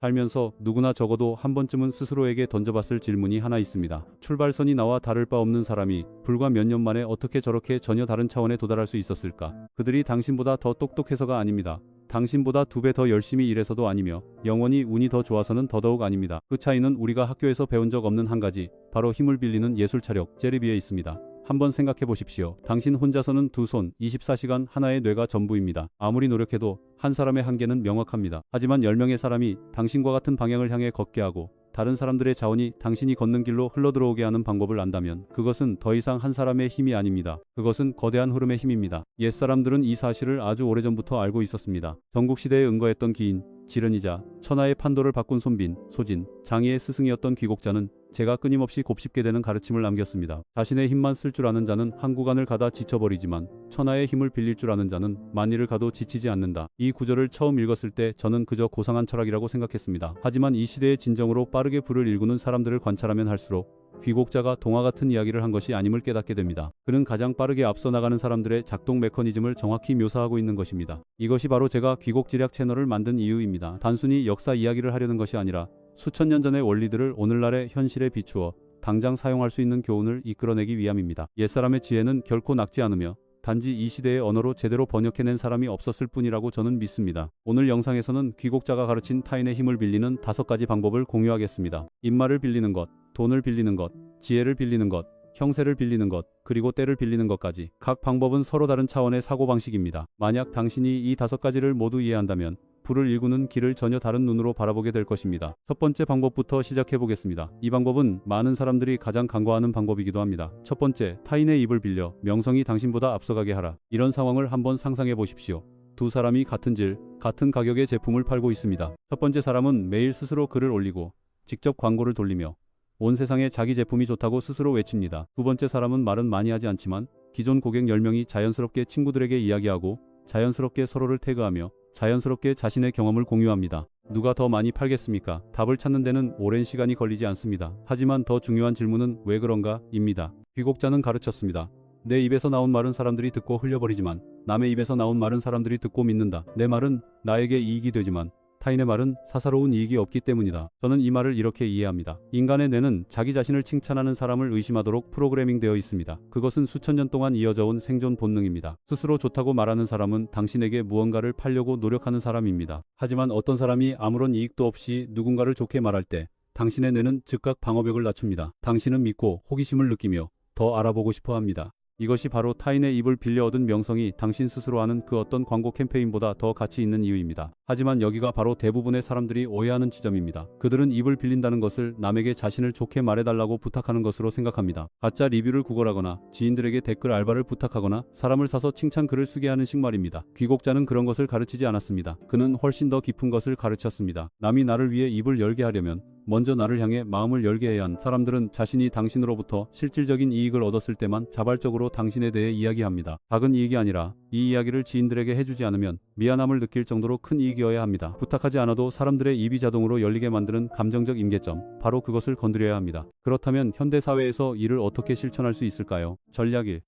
살면서 누구나 적어도 한 번쯤은 스스로에게 던져봤을 질문이 하나 있습니다. 출발선이 나와 다를 바 없는 사람이 불과 몇 년 만에 어떻게 저렇게 전혀 다른 차원에 도달할 수 있었을까? 그들이 당신보다 더 똑똑해서가 아닙니다. 당신보다 2배 더 열심히 일해서도 아니며 영원히 운이 더 좋아서는 더더욱 아닙니다. 그 차이는 우리가 학교에서 배운 적 없는 한 가지, 바로 힘을 빌리는 예술차력, 제리비에 있습니다. 한번 생각해 보십시오. 당신 혼자서는 두 손, 24시간 하나의 뇌가 전부입니다. 아무리 노력해도 한 사람의 한계는 명확합니다. 하지만 10명의 사람이 당신과 같은 방향을 향해 걷게 하고 다른 사람들의 자원이 당신이 걷는 길로 흘러들어오게 하는 방법을 안다면 그것은 더 이상 한 사람의 힘이 아닙니다. 그것은 거대한 흐름의 힘입니다. 옛사람들은 이 사실을 아주 오래전부터 알고 있었습니다. 전국시대에 은거했던 기인, 지른이자 천하의 판도를 바꾼 손빈, 소진, 장희의 스승이었던 귀곡자는 제가 끊임없이 곱씹게 되는 가르침을 남겼습니다. 자신의 힘만 쓸 줄 아는 자는 한 구간을 가다 지쳐버리지만 천하의 힘을 빌릴 줄 아는 자는 만리를 가도 지치지 않는다. 이 구절을 처음 읽었을 때 저는 그저 고상한 철학이라고 생각했습니다. 하지만 이 시대의 진정으로 빠르게 불을 일구는 사람들을 관찰하면 할수록 귀곡자가 동화 같은 이야기를 한 것이 아님을 깨닫게 됩니다. 그는 가장 빠르게 앞서 나가는 사람들의 작동 메커니즘을 정확히 묘사하고 있는 것입니다. 이것이 바로 제가 귀곡지략 채널을 만든 이유입니다. 단순히 역사 이야기를 하려는 것이 아니라 수천 년 전의 원리들을 오늘날의 현실에 비추어 당장 사용할 수 있는 교훈을 이끌어내기 위함입니다. 옛사람의 지혜는 결코 낡지 않으며 단지 이 시대의 언어로 제대로 번역해낸 사람이 없었을 뿐이라고 저는 믿습니다. 오늘 영상에서는 귀곡자가 가르친 타인의 힘을 빌리는 5가지 방법을 공유하겠습니다. 입말을 빌리는 것, 돈을 빌리는 것, 지혜를 빌리는 것, 형세를 빌리는 것, 그리고 때를 빌리는 것까지. 각 방법은 서로 다른 차원의 사고방식입니다. 만약 당신이 이 5가지를 모두 이해한다면 불을 일구는 길을 전혀 다른 눈으로 바라보게 될 것입니다. 첫 번째 방법부터 시작해 보겠습니다. 이 방법은 많은 사람들이 가장 간과하는 방법이기도 합니다. 첫 번째, 타인의 입을 빌려 명성이 당신보다 앞서가게 하라. 이런 상황을 한번 상상해 보십시오. 두 사람이 같은 질, 같은 가격의 제품을 팔고 있습니다. 첫 번째 사람은 매일 스스로 글을 올리고 직접 광고를 돌리며 온 세상에 자기 제품이 좋다고 스스로 외칩니다. 두 번째 사람은 말은 많이 하지 않지만 기존 고객 10명이 자연스럽게 친구들에게 이야기하고 자연스럽게 서로를 태그하며 자연스럽게 자신의 경험을 공유합니다. 누가 더 많이 팔겠습니까? 답을 찾는 데는 오랜 시간이 걸리지 않습니다. 하지만 더 중요한 질문은 왜 그런가? 입니다. 귀곡자는 가르쳤습니다. 내 입에서 나온 말은 사람들이 듣고 흘려버리지만 남의 입에서 나온 말은 사람들이 듣고 믿는다. 내 말은 나에게 이익이 되지만 타인의 말은 사사로운 이익이 없기 때문이다. 저는 이 말을 이렇게 이해합니다. 인간의 뇌는 자기 자신을 칭찬하는 사람을 의심하도록 프로그래밍 되어 있습니다. 그것은 수천 년 동안 이어져 온 생존 본능입니다. 스스로 좋다고 말하는 사람은 당신에게 무언가를 팔려고 노력하는 사람입니다. 하지만 어떤 사람이 아무런 이익도 없이 누군가를 좋게 말할 때 당신의 뇌는 즉각 방어벽을 낮춥니다. 당신은 믿고 호기심을 느끼며 더 알아보고 싶어 합니다. 이것이 바로 타인의 입을 빌려 얻은 명성이 당신 스스로 하는 그 어떤 광고 캠페인보다 더 가치 있는 이유입니다. 하지만 여기가 바로 대부분의 사람들이 오해하는 지점입니다. 그들은 입을 빌린다는 것을 남에게 자신을 좋게 말해달라고 부탁하는 것으로 생각합니다. 가짜 리뷰를 구걸하거나 지인들에게 댓글 알바를 부탁하거나 사람을 사서 칭찬 글을 쓰게 하는 식 말입니다. 귀곡자는 그런 것을 가르치지 않았습니다. 그는 훨씬 더 깊은 것을 가르쳤습니다. 남이 나를 위해 입을 열게 하려면 먼저 나를 향해 마음을 열게 해야 한 사람들은 자신이 당신으로부터 실질적인 이익을 얻었을 때만 자발적으로 당신에 대해 이야기합니다. 작은 이익이 아니라 이 이야기를 지인들에게 해주지 않으면 미안함을 느낄 정도로 큰 이익이어야 합니다. 부탁하지 않아도 사람들의 입이 자동으로 열리게 만드는 감정적 임계점, 바로 그것을 건드려야 합니다. 그렇다면 현대사회에서 이를 어떻게 실천할 수 있을까요? 전략 1.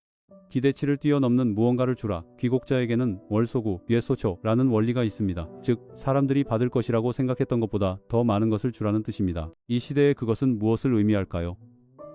기대치를 뛰어넘는 무언가를 주라. 귀곡자에게는 월소구, 예소초라는 원리가 있습니다. 즉, 사람들이 받을 것이라고 생각했던 것보다 더 많은 것을 주라는 뜻입니다. 이 시대에 그것은 무엇을 의미할까요?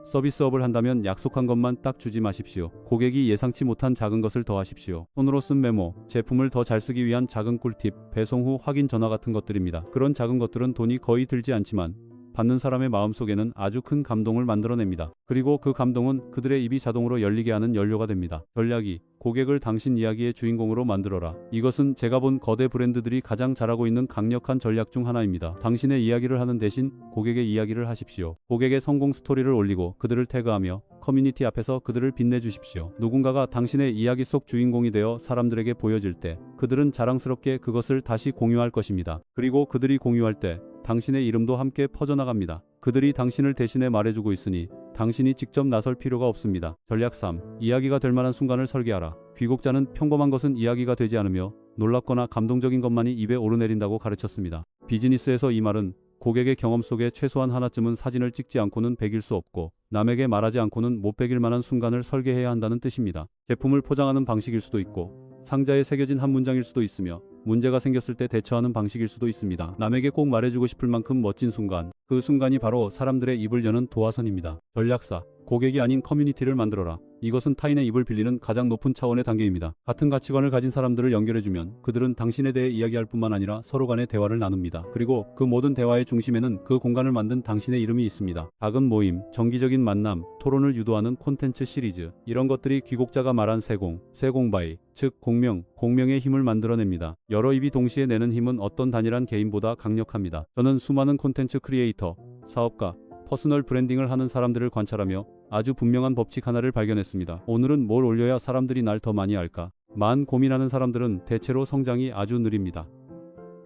서비스업을 한다면 약속한 것만 딱 주지 마십시오. 고객이 예상치 못한 작은 것을 더하십시오. 손으로 쓴 메모, 제품을 더 잘 쓰기 위한 작은 꿀팁, 배송 후 확인 전화 같은 것들입니다. 그런 작은 것들은 돈이 거의 들지 않지만 받는 사람의 마음속에는 아주 큰 감동을 만들어냅니다. 그리고 그 감동은 그들의 입이 자동으로 열리게 하는 연료가 됩니다. 전략 2. 고객을 당신 이야기의 주인공으로 만들어라. 이것은 제가 본 거대 브랜드들이 가장 잘하고 있는 강력한 전략 중 하나입니다. 당신의 이야기를 하는 대신 고객의 이야기를 하십시오. 고객의 성공 스토리를 올리고 그들을 태그하며 커뮤니티 앞에서 그들을 빛내주십시오. 누군가가 당신의 이야기 속 주인공이 되어 사람들에게 보여질 때 그들은 자랑스럽게 그것을 다시 공유할 것입니다. 그리고 그들이 공유할 때 당신의 이름도 함께 퍼져나갑니다. 그들이 당신을 대신해 말해주고 있으니 당신이 직접 나설 필요가 없습니다. 전략 3. 이야기가 될 만한 순간을 설계하라. 귀곡자는 평범한 것은 이야기가 되지 않으며 놀랍거나 감동적인 것만이 입에 오르내린다고 가르쳤습니다. 비즈니스에서 이 말은 고객의 경험 속에 최소한 하나쯤은 사진을 찍지 않고는 배길 수 없고 남에게 말하지 않고는 못 배길 만한 순간을 설계해야 한다는 뜻입니다. 제품을 포장하는 방식일 수도 있고 상자에 새겨진 한 문장일 수도 있으며 문제가 생겼을 때 대처하는 방식일 수도 있습니다. 남에게 꼭 말해주고 싶을 만큼 멋진 순간, 그 순간이 바로 사람들의 입을 여는 도화선입니다. 전략사, 고객이 아닌 커뮤니티를 만들어라. 이것은 타인의 입을 빌리는 가장 높은 차원의 단계입니다. 같은 가치관을 가진 사람들을 연결해주면 그들은 당신에 대해 이야기할 뿐만 아니라 서로 간의 대화를 나눕니다. 그리고 그 모든 대화의 중심에는 그 공간을 만든 당신의 이름이 있습니다. 작은 모임, 정기적인 만남, 토론을 유도하는 콘텐츠 시리즈, 이런 것들이 귀곡자가 말한 세공바이, 즉 공명의 힘을 만들어냅니다. 여러 입이 동시에 내는 힘은 어떤 단일한 개인보다 강력합니다. 저는 수많은 콘텐츠 크리에이터, 사업가, 퍼스널 브랜딩을 하는 사람들을 관찰하며 아주 분명한 법칙 하나를 발견했습니다. 오늘은 뭘 올려야 사람들이 날 더 많이 알까? 만 고민하는 사람들은 대체로 성장이 아주 느립니다.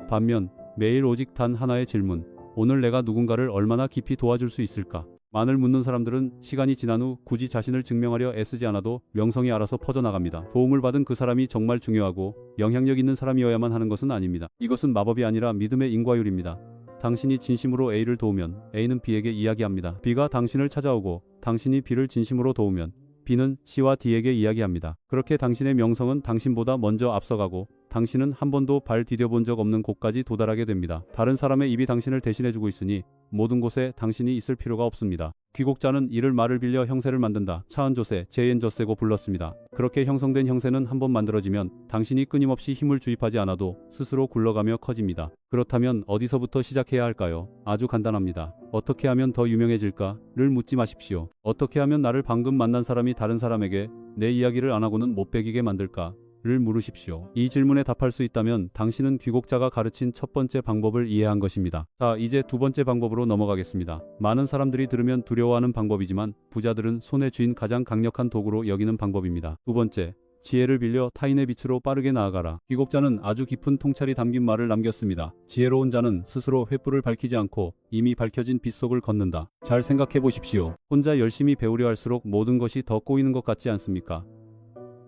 반면 매일 오직 단 하나의 질문, 오늘 내가 누군가를 얼마나 깊이 도와줄 수 있을까? 만을 묻는 사람들은 시간이 지난 후 굳이 자신을 증명하려 애쓰지 않아도 명성이 알아서 퍼져나갑니다. 도움을 받은 그 사람이 정말 중요하고 영향력 있는 사람이어야만 하는 것은 아닙니다. 이것은 마법이 아니라 믿음의 인과율입니다. 당신이 진심으로 A를 도우면 A는 B에게 이야기합니다. B가 당신을 찾아오고 당신이 B를 진심으로 도우면 B는 C와 D에게 이야기합니다. 그렇게 당신의 명성은 당신보다 먼저 앞서가고 당신은 한 번도 발 디뎌본 적 없는 곳까지 도달하게 됩니다. 다른 사람의 입이 당신을 대신해주고 있으니 모든 곳에 당신이 있을 필요가 없습니다. 귀곡자는 이를 말을 빌려 형세를 만든다. 차은조세, 제엔저세고 불렀습니다. 그렇게 형성된 형세는 한번 만들어지면 당신이 끊임없이 힘을 주입하지 않아도 스스로 굴러가며 커집니다. 그렇다면 어디서부터 시작해야 할까요? 아주 간단합니다. 어떻게 하면 더 유명해질까?를 묻지 마십시오. 어떻게 하면 나를 방금 만난 사람이 다른 사람에게 내 이야기를 안 하고는 못 배기게 만들까? 를 물으십시오. 이 질문에 답할 수 있다면 당신은 귀곡자가 가르친 첫 번째 방법을 이해한 것입니다. 자, 이제 두 번째 방법으로 넘어가겠습니다. 많은 사람들이 들으면 두려워하는 방법이지만 부자들은 손에 쥔 가장 강력한 도구로 여기는 방법입니다. 두 번째, 지혜를 빌려 타인의 빛으로 빠르게 나아가라. 귀곡자는 아주 깊은 통찰이 담긴 말을 남겼습니다. 지혜로운 자는 스스로 횃불을 밝히지 않고 이미 밝혀진 빛 속을 걷는다. 잘 생각해 보십시오. 혼자 열심히 배우려 할수록 모든 것이 더 꼬이는 것 같지 않습니까?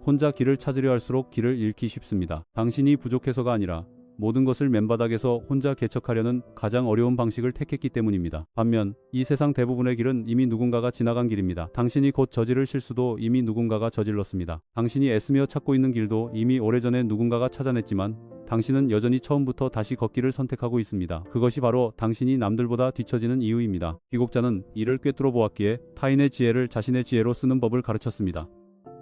혼자 길을 찾으려 할수록 길을 잃기 쉽습니다. 당신이 부족해서가 아니라 모든 것을 맨바닥에서 혼자 개척하려는 가장 어려운 방식을 택했기 때문입니다. 반면 이 세상 대부분의 길은 이미 누군가가 지나간 길입니다. 당신이 곧 저지를 실수도 이미 누군가가 저질렀습니다. 당신이 애쓰며 찾고 있는 길도 이미 오래전에 누군가가 찾아냈지만 당신은 여전히 처음부터 다시 걷기를 선택하고 있습니다. 그것이 바로 당신이 남들보다 뒤처지는 이유입니다. 귀곡자는 이를 꿰뚫어 보았기에 타인의 지혜를 자신의 지혜로 쓰는 법을 가르쳤습니다.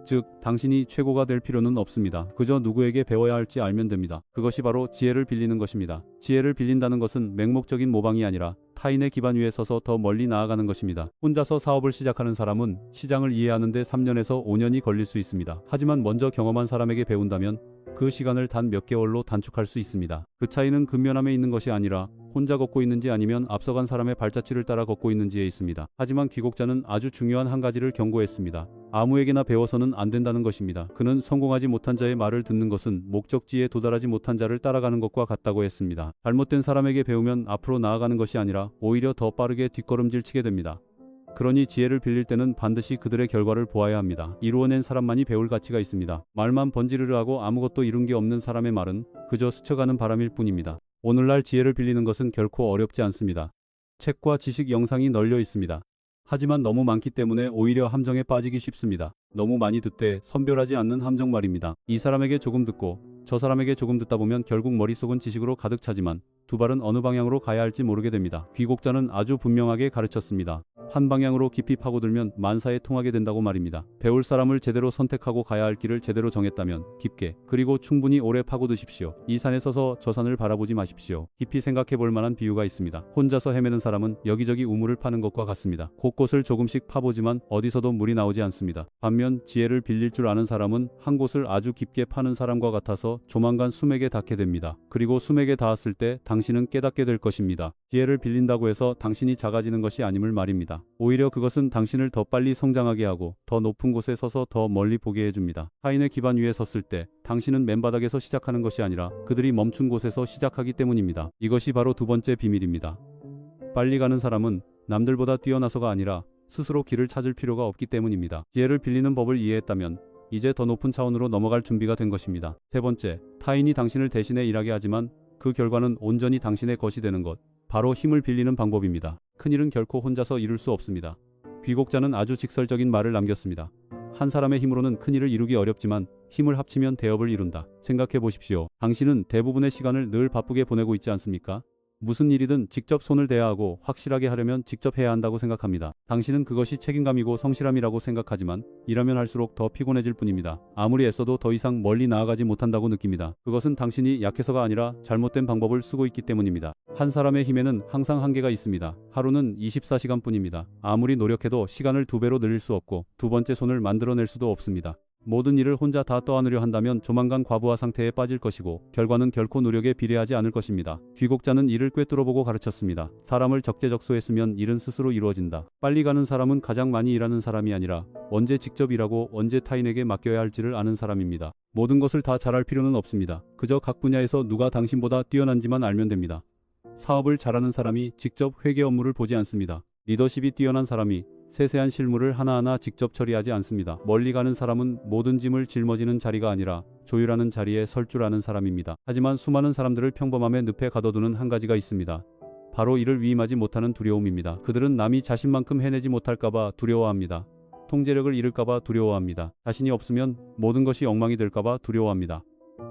즉, 당신이 최고가 될 필요는 없습니다. 그저 누구에게 배워야 할지 알면 됩니다. 그것이 바로 지혜를 빌리는 것입니다. 지혜를 빌린다는 것은 맹목적인 모방이 아니라 타인의 기반 위에 서서 더 멀리 나아가는 것입니다. 혼자서 사업을 시작하는 사람은 시장을 이해하는 데 3년에서 5년이 걸릴 수 있습니다. 하지만 먼저 경험한 사람에게 배운다면 그 시간을 단 몇 개월로 단축할 수 있습니다. 그 차이는 근면함에 있는 것이 아니라 혼자 걷고 있는지 아니면 앞서간 사람의 발자취를 따라 걷고 있는지에 있습니다. 하지만 귀곡자는 아주 중요한 한 가지를 경고했습니다. 아무에게나 배워서는 안 된다는 것입니다. 그는 성공하지 못한 자의 말을 듣는 것은 목적지에 도달하지 못한 자를 따라가는 것과 같다고 했습니다. 잘못된 사람에게 배우면 앞으로 나아가는 것이 아니라 오히려 더 빠르게 뒷걸음질 치게 됩니다. 그러니 지혜를 빌릴 때는 반드시 그들의 결과를 보아야 합니다. 이루어낸 사람만이 배울 가치가 있습니다. 말만 번지르르 하고 아무것도 이룬 게 없는 사람의 말은 그저 스쳐가는 바람일 뿐입니다. 오늘날 지혜를 빌리는 것은 결코 어렵지 않습니다. 책과 지식 영상이 널려 있습니다. 하지만 너무 많기 때문에 오히려 함정에 빠지기 쉽습니다. 너무 많이 듣되 선별하지 않는 함정 말입니다. 이 사람에게 조금 듣고 저 사람에게 조금 듣다 보면 결국 머릿속은 지식으로 가득 차지만 두 발은 어느 방향으로 가야 할지 모르게 됩니다. 귀곡자는 아주 분명하게 가르쳤습니다. 한 방향으로 깊이 파고들면 만사에 통하게 된다고 말입니다. 배울 사람을 제대로 선택하고 가야 할 길을 제대로 정했다면 깊게, 그리고 충분히 오래 파고드십시오. 이 산에 서서 저 산을 바라보지 마십시오. 깊이 생각해 볼 만한 비유가 있습니다. 혼자서 헤매는 사람은 여기저기 우물을 파는 것과 같습니다. 곳곳을 조금씩 파보지만 어디서도 물이 나오지 않습니다. 반면 지혜를 빌릴 줄 아는 사람은 한 곳을 아주 깊게 파는 사람과 같아서 조만간 수맥에 닿게 됩니다. 그리고 수맥에 닿았을 때 당신은 깨닫게 될 것입니다. 지혜를 빌린다고 해서 당신이 작아지는 것이 아님을 말입니다. 오히려 그것은 당신을 더 빨리 성장하게 하고 더 높은 곳에 서서 더 멀리 보게 해줍니다. 타인의 기반 위에 섰을 때 당신은 맨바닥에서 시작하는 것이 아니라 그들이 멈춘 곳에서 시작하기 때문입니다. 이것이 바로 두 번째 비밀입니다. 빨리 가는 사람은 남들보다 뛰어나서가 아니라 스스로 길을 찾을 필요가 없기 때문입니다. 지혜를 빌리는 법을 이해했다면 이제 더 높은 차원으로 넘어갈 준비가 된 것입니다. 세 번째, 타인이 당신을 대신해 일하게 하지만 그 결과는 온전히 당신의 것이 되는 것. 바로 힘을 빌리는 방법입니다. 큰일은 결코 혼자서 이룰 수 없습니다. 귀곡자는 아주 직설적인 말을 남겼습니다. 한 사람의 힘으로는 큰 일을 이루기 어렵지만 힘을 합치면 대업을 이룬다. 생각해 보십시오. 당신은 대부분의 시간을 늘 바쁘게 보내고 있지 않습니까? 무슨 일이든 직접 손을 대야 하고 확실하게 하려면 직접 해야 한다고 생각합니다. 당신은 그것이 책임감이고 성실함이라고 생각하지만 일하면 할수록 더 피곤해질 뿐입니다. 아무리 애써도 더 이상 멀리 나아가지 못한다고 느낍니다. 그것은 당신이 약해서가 아니라 잘못된 방법을 쓰고 있기 때문입니다. 한 사람의 힘에는 항상 한계가 있습니다. 하루는 24시간뿐입니다. 아무리 노력해도 시간을 2배로 늘릴 수 없고 두 번째 손을 만들어낼 수도 없습니다. 모든 일을 혼자 다 떠안으려 한다면 조만간 과부하 상태에 빠질 것이고 결과는 결코 노력에 비례하지 않을 것입니다. 귀국자는 이를 꿰뚫어보고 가르쳤습니다. 사람을 적재적소에 쓰면 일은 스스로 이루어진다. 빨리 가는 사람은 가장 많이 일하는 사람이 아니라 언제 직접 일하고 언제 타인에게 맡겨야 할지를 아는 사람입니다. 모든 것을 다 잘할 필요는 없습니다. 그저 각 분야에서 누가 당신보다 뛰어난지만 알면 됩니다. 사업을 잘하는 사람이 직접 회계 업무를 보지 않습니다. 리더십이 뛰어난 사람이 세세한 실무를 하나하나 직접 처리하지 않습니다. 멀리 가는 사람은 모든 짐을 짊어지는 자리가 아니라 조율하는 자리에 설 줄 아는 사람입니다. 하지만 수많은 사람들을 평범함의 늪에 가둬두는 한 가지가 있습니다. 바로 이를 위임하지 못하는 두려움입니다. 그들은 남이 자신만큼 해내지 못할까봐 두려워합니다. 통제력을 잃을까봐 두려워합니다. 자신이 없으면 모든 것이 엉망이 될까봐 두려워합니다.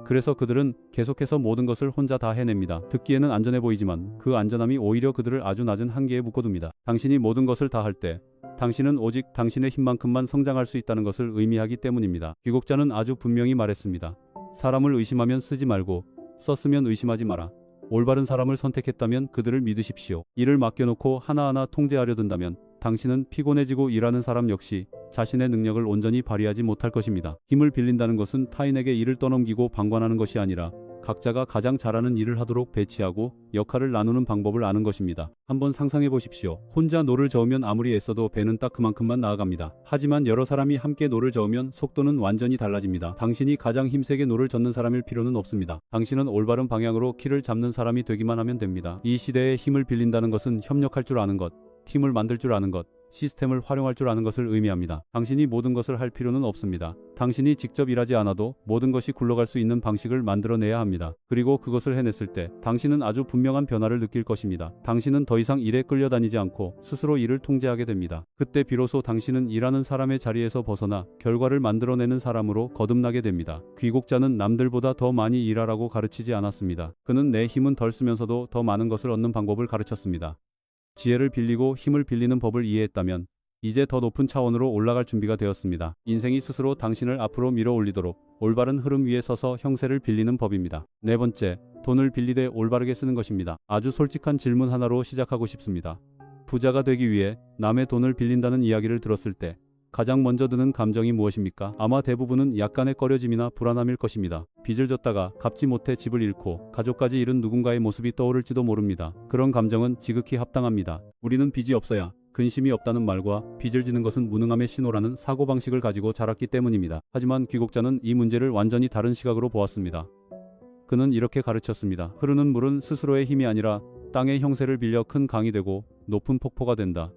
그래서 그들은 계속해서 모든 것을 혼자 다 해냅니다. 듣기에는 안전해 보이지만 그 안전함이 오히려 그들을 아주 낮은 한계에 묶어둡니다. 당신이 모든 것을 다 할 때 당신은 오직 당신의 힘만큼만 성장할 수 있다는 것을 의미하기 때문입니다. 귀국자는 아주 분명히 말했습니다. 사람을 의심하면 쓰지 말고 썼으면 의심하지 마라. 올바른 사람을 선택했다면 그들을 믿으십시오. 일을 맡겨놓고 하나하나 통제하려 든다면 당신은 피곤해지고 일하는 사람 역시 자신의 능력을 온전히 발휘하지 못할 것입니다. 힘을 빌린다는 것은 타인에게 일을 떠넘기고 방관하는 것이 아니라 각자가 가장 잘하는 일을 하도록 배치하고 역할을 나누는 방법을 아는 것입니다. 한번 상상해 보십시오. 혼자 노를 저으면 아무리 애써도 배는 딱 그만큼만 나아갑니다. 하지만 여러 사람이 함께 노를 저으면 속도는 완전히 달라집니다. 당신이 가장 힘세게 노를 젓는 사람일 필요는 없습니다. 당신은 올바른 방향으로 키를 잡는 사람이 되기만 하면 됩니다. 이 시대에 힘을 빌린다는 것은 협력할 줄 아는 것, 팀을 만들 줄 아는 것, 시스템을 활용할 줄 아는 것을 의미합니다. 당신이 모든 것을 할 필요는 없습니다. 당신이 직접 일하지 않아도 모든 것이 굴러갈 수 있는 방식을 만들어내야 합니다. 그리고 그것을 해냈을 때 당신은 아주 분명한 변화를 느낄 것입니다. 당신은 더 이상 일에 끌려다니지 않고 스스로 일을 통제하게 됩니다. 그때 비로소 당신은 일하는 사람의 자리에서 벗어나 결과를 만들어내는 사람으로 거듭나게 됩니다. 귀국자는 남들보다 더 많이 일하라고 가르치지 않았습니다. 그는 내 힘은 덜 쓰면서도 더 많은 것을 얻는 방법을 가르쳤습니다. 지혜를 빌리고 힘을 빌리는 법을 이해했다면 이제 더 높은 차원으로 올라갈 준비가 되었습니다. 인생이 스스로 당신을 앞으로 밀어 올리도록 올바른 흐름 위에 서서 형세를 빌리는 법입니다. 네 번째, 돈을 빌리되 올바르게 쓰는 것입니다. 아주 솔직한 질문 하나로 시작하고 싶습니다. 부자가 되기 위해 남의 돈을 빌린다는 이야기를 들었을 때 가장 먼저 드는 감정이 무엇입니까? 아마 대부분은 약간의 꺼려짐이나 불안함일 것입니다. 빚을 졌다가 갚지 못해 집을 잃고 가족까지 잃은 누군가의 모습이 떠오를지도 모릅니다. 그런 감정은 지극히 합당합니다. 우리는 빚이 없어야 근심이 없다는 말과 빚을 지는 것은 무능함의 신호라는 사고방식을 가지고 자랐기 때문입니다. 하지만 귀국자는 이 문제를 완전히 다른 시각으로 보았습니다. 그는 이렇게 가르쳤습니다. 흐르는 물은 스스로의 힘이 아니라 땅의 형세를 빌려 큰 강이 되고 높은 폭포가 된다.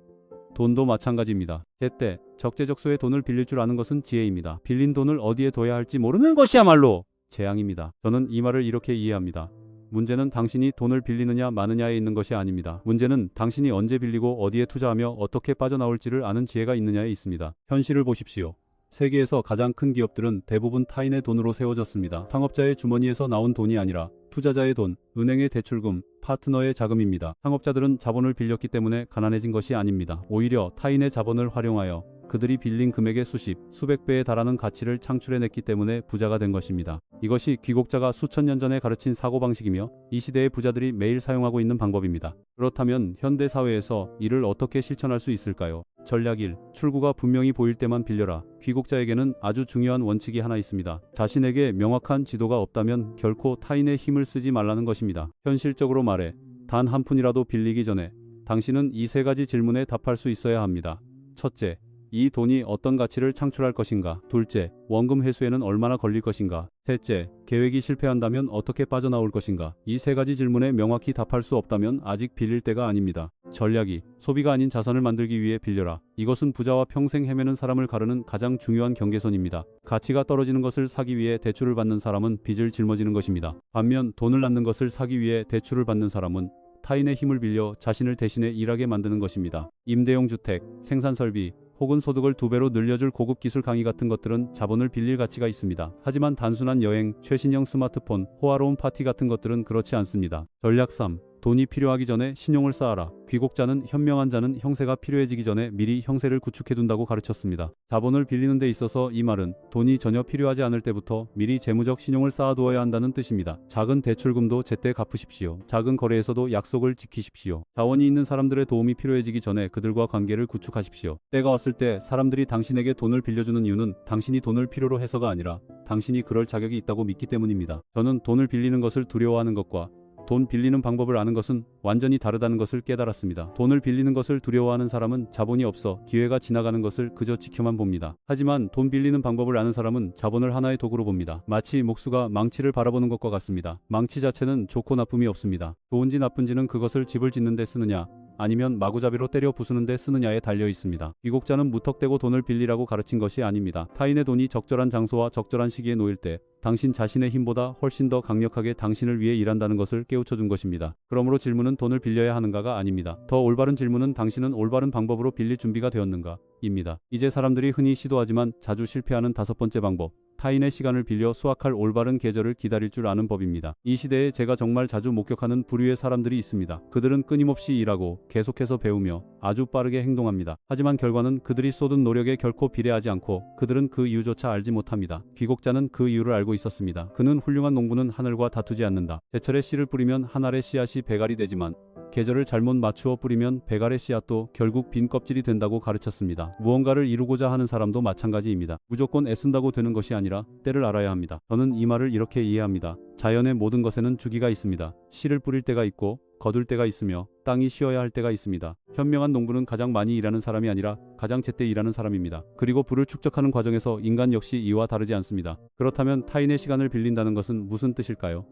돈도 마찬가지입니다. 제때 적재적소에 돈을 빌릴 줄 아는 것은 지혜입니다. 빌린 돈을 어디에 둬야 할지 모르는 것이야말로 재앙입니다. 저는 이 말을 이렇게 이해합니다. 문제는 당신이 돈을 빌리느냐 마느냐에 있는 것이 아닙니다. 문제는 당신이 언제 빌리고 어디에 투자하며 어떻게 빠져나올지를 아는 지혜가 있느냐에 있습니다. 현실을 보십시오. 세계에서 가장 큰 기업들은 대부분 타인의 돈으로 세워졌습니다. 창업자의 주머니에서 나온 돈이 아니라 투자자의 돈, 은행의 대출금, 파트너의 자금입니다. 창업자들은 자본을 빌렸기 때문에 가난해진 것이 아닙니다. 오히려 타인의 자본을 활용하여 그들이 빌린 금액의 수십, 수백 배에 달하는 가치를 창출해냈기 때문에 부자가 된 것입니다. 이것이 귀국자가 수천 년 전에 가르친 사고방식이며 이 시대의 부자들이 매일 사용하고 있는 방법입니다. 그렇다면 현대 사회에서 이를 어떻게 실천할 수 있을까요? 전략 1. 출구가 분명히 보일 때만 빌려라. 귀국자에게는 아주 중요한 원칙이 하나 있습니다. 자신에게 명확한 지도가 없다면 결코 타인의 힘을 쓰지 말라는 것입니다. 현실적으로 말해 단 한 푼이라도 빌리기 전에 당신은 이 세 가지 질문에 답할 수 있어야 합니다. 첫째, 이 돈이 어떤 가치를 창출할 것인가? 둘째, 원금 회수에는 얼마나 걸릴 것인가? 셋째, 계획이 실패한다면 어떻게 빠져나올 것인가? 이 세 가지 질문에 명확히 답할 수 없다면 아직 빌릴 때가 아닙니다. 전략 2. 소비가 아닌 자산을 만들기 위해 빌려라. 이것은 부자와 평생 헤매는 사람을 가르는 가장 중요한 경계선입니다. 가치가 떨어지는 것을 사기 위해 대출을 받는 사람은 빚을 짊어지는 것입니다. 반면 돈을 낳는 것을 사기 위해 대출을 받는 사람은 타인의 힘을 빌려 자신을 대신해 일하게 만드는 것입니다. 임대용 주택, 생산설비, 혹은 소득을 2배로 늘려줄 고급 기술 강의 같은 것들은 자본을 빌릴 가치가 있습니다. 하지만 단순한 여행, 최신형 스마트폰, 호화로운 파티 같은 것들은 그렇지 않습니다. 전략 3. 돈이 필요하기 전에 신용을 쌓아라. 귀국자는 현명한 자는 형세가 필요해지기 전에 미리 형세를 구축해둔다고 가르쳤습니다. 자본을 빌리는 데 있어서 이 말은 돈이 전혀 필요하지 않을 때부터 미리 재무적 신용을 쌓아두어야 한다는 뜻입니다. 작은 대출금도 제때 갚으십시오. 작은 거래에서도 약속을 지키십시오. 자원이 있는 사람들의 도움이 필요해지기 전에 그들과 관계를 구축하십시오. 때가 왔을 때 사람들이 당신에게 돈을 빌려주는 이유는 당신이 돈을 필요로 해서가 아니라 당신이 그럴 자격이 있다고 믿기 때문입니다. 저는 돈을 빌리는 것을 두려워하는 것과 돈 빌리는 방법을 아는 것은 완전히 다르다는 것을 깨달았습니다. 돈을 빌리는 것을 두려워하는 사람은 자본이 없어 기회가 지나가는 것을 그저 지켜만 봅니다. 하지만 돈 빌리는 방법을 아는 사람은 자본을 하나의 도구로 봅니다. 마치 목수가 망치를 바라보는 것과 같습니다. 망치 자체는 좋고 나쁨이 없습니다. 좋은지 나쁜지는 그것을 집을 짓는 데 쓰느냐 아니면 마구잡이로 때려 부수는 데 쓰느냐에 달려 있습니다. 귀국자는 무턱대고 돈을 빌리라고 가르친 것이 아닙니다. 타인의 돈이 적절한 장소와 적절한 시기에 놓일 때 당신 자신의 힘보다 훨씬 더 강력하게 당신을 위해 일한다는 것을 깨우쳐 준 것입니다. 그러므로 질문은 돈을 빌려야 하는가가 아닙니다. 더 올바른 질문은 당신은 올바른 방법으로 빌릴 준비가 되었는가? 입니다. 이제 사람들이 흔히 시도하지만 자주 실패하는 5번째 방법. 타인의 시간을 빌려 수확할 올바른 계절을 기다릴 줄 아는 법입니다. 이 시대에 제가 정말 자주 목격하는 부류의 사람들이 있습니다. 그들은 끊임없이 일하고 계속해서 배우며 아주 빠르게 행동합니다. 하지만 결과는 그들이 쏟은 노력에 결코 비례하지 않고 그들은 그 이유조차 알지 못합니다. 귀국자는 그 이유를 알고 있었습니다. 그는 훌륭한 농부는 하늘과 다투지 않는다. 제철에 씨를 뿌리면 한 알의 씨앗이 100알이 되지만 계절을 잘못 맞추어 뿌리면 100알의 씨앗도 결국 빈 껍질이 된다고 가르쳤습니다. 무언가를 이루고자 하는 사람도 마찬가지입니다. 무조건 애쓴다고 되는 것이 아니라 때를 알아야 합니다. 저는 이 말을 이렇게 이해합니다. 자연의 모든 것에는 주기가 있습니다. 씨를 뿌릴 때가 있고 거둘 때가 있으며 땅이 쉬어야 할 때가 있습니다. 현명한 농부는 가장 많이 일하는 사람이 아니라 가장 제때 일하는 사람입니다. 그리고 부를 축적하는 과정에서 인간 역시 이와 다르지 않습니다. 그렇다면 타인의 시간을 빌린다는 것은 무슨 뜻일까요?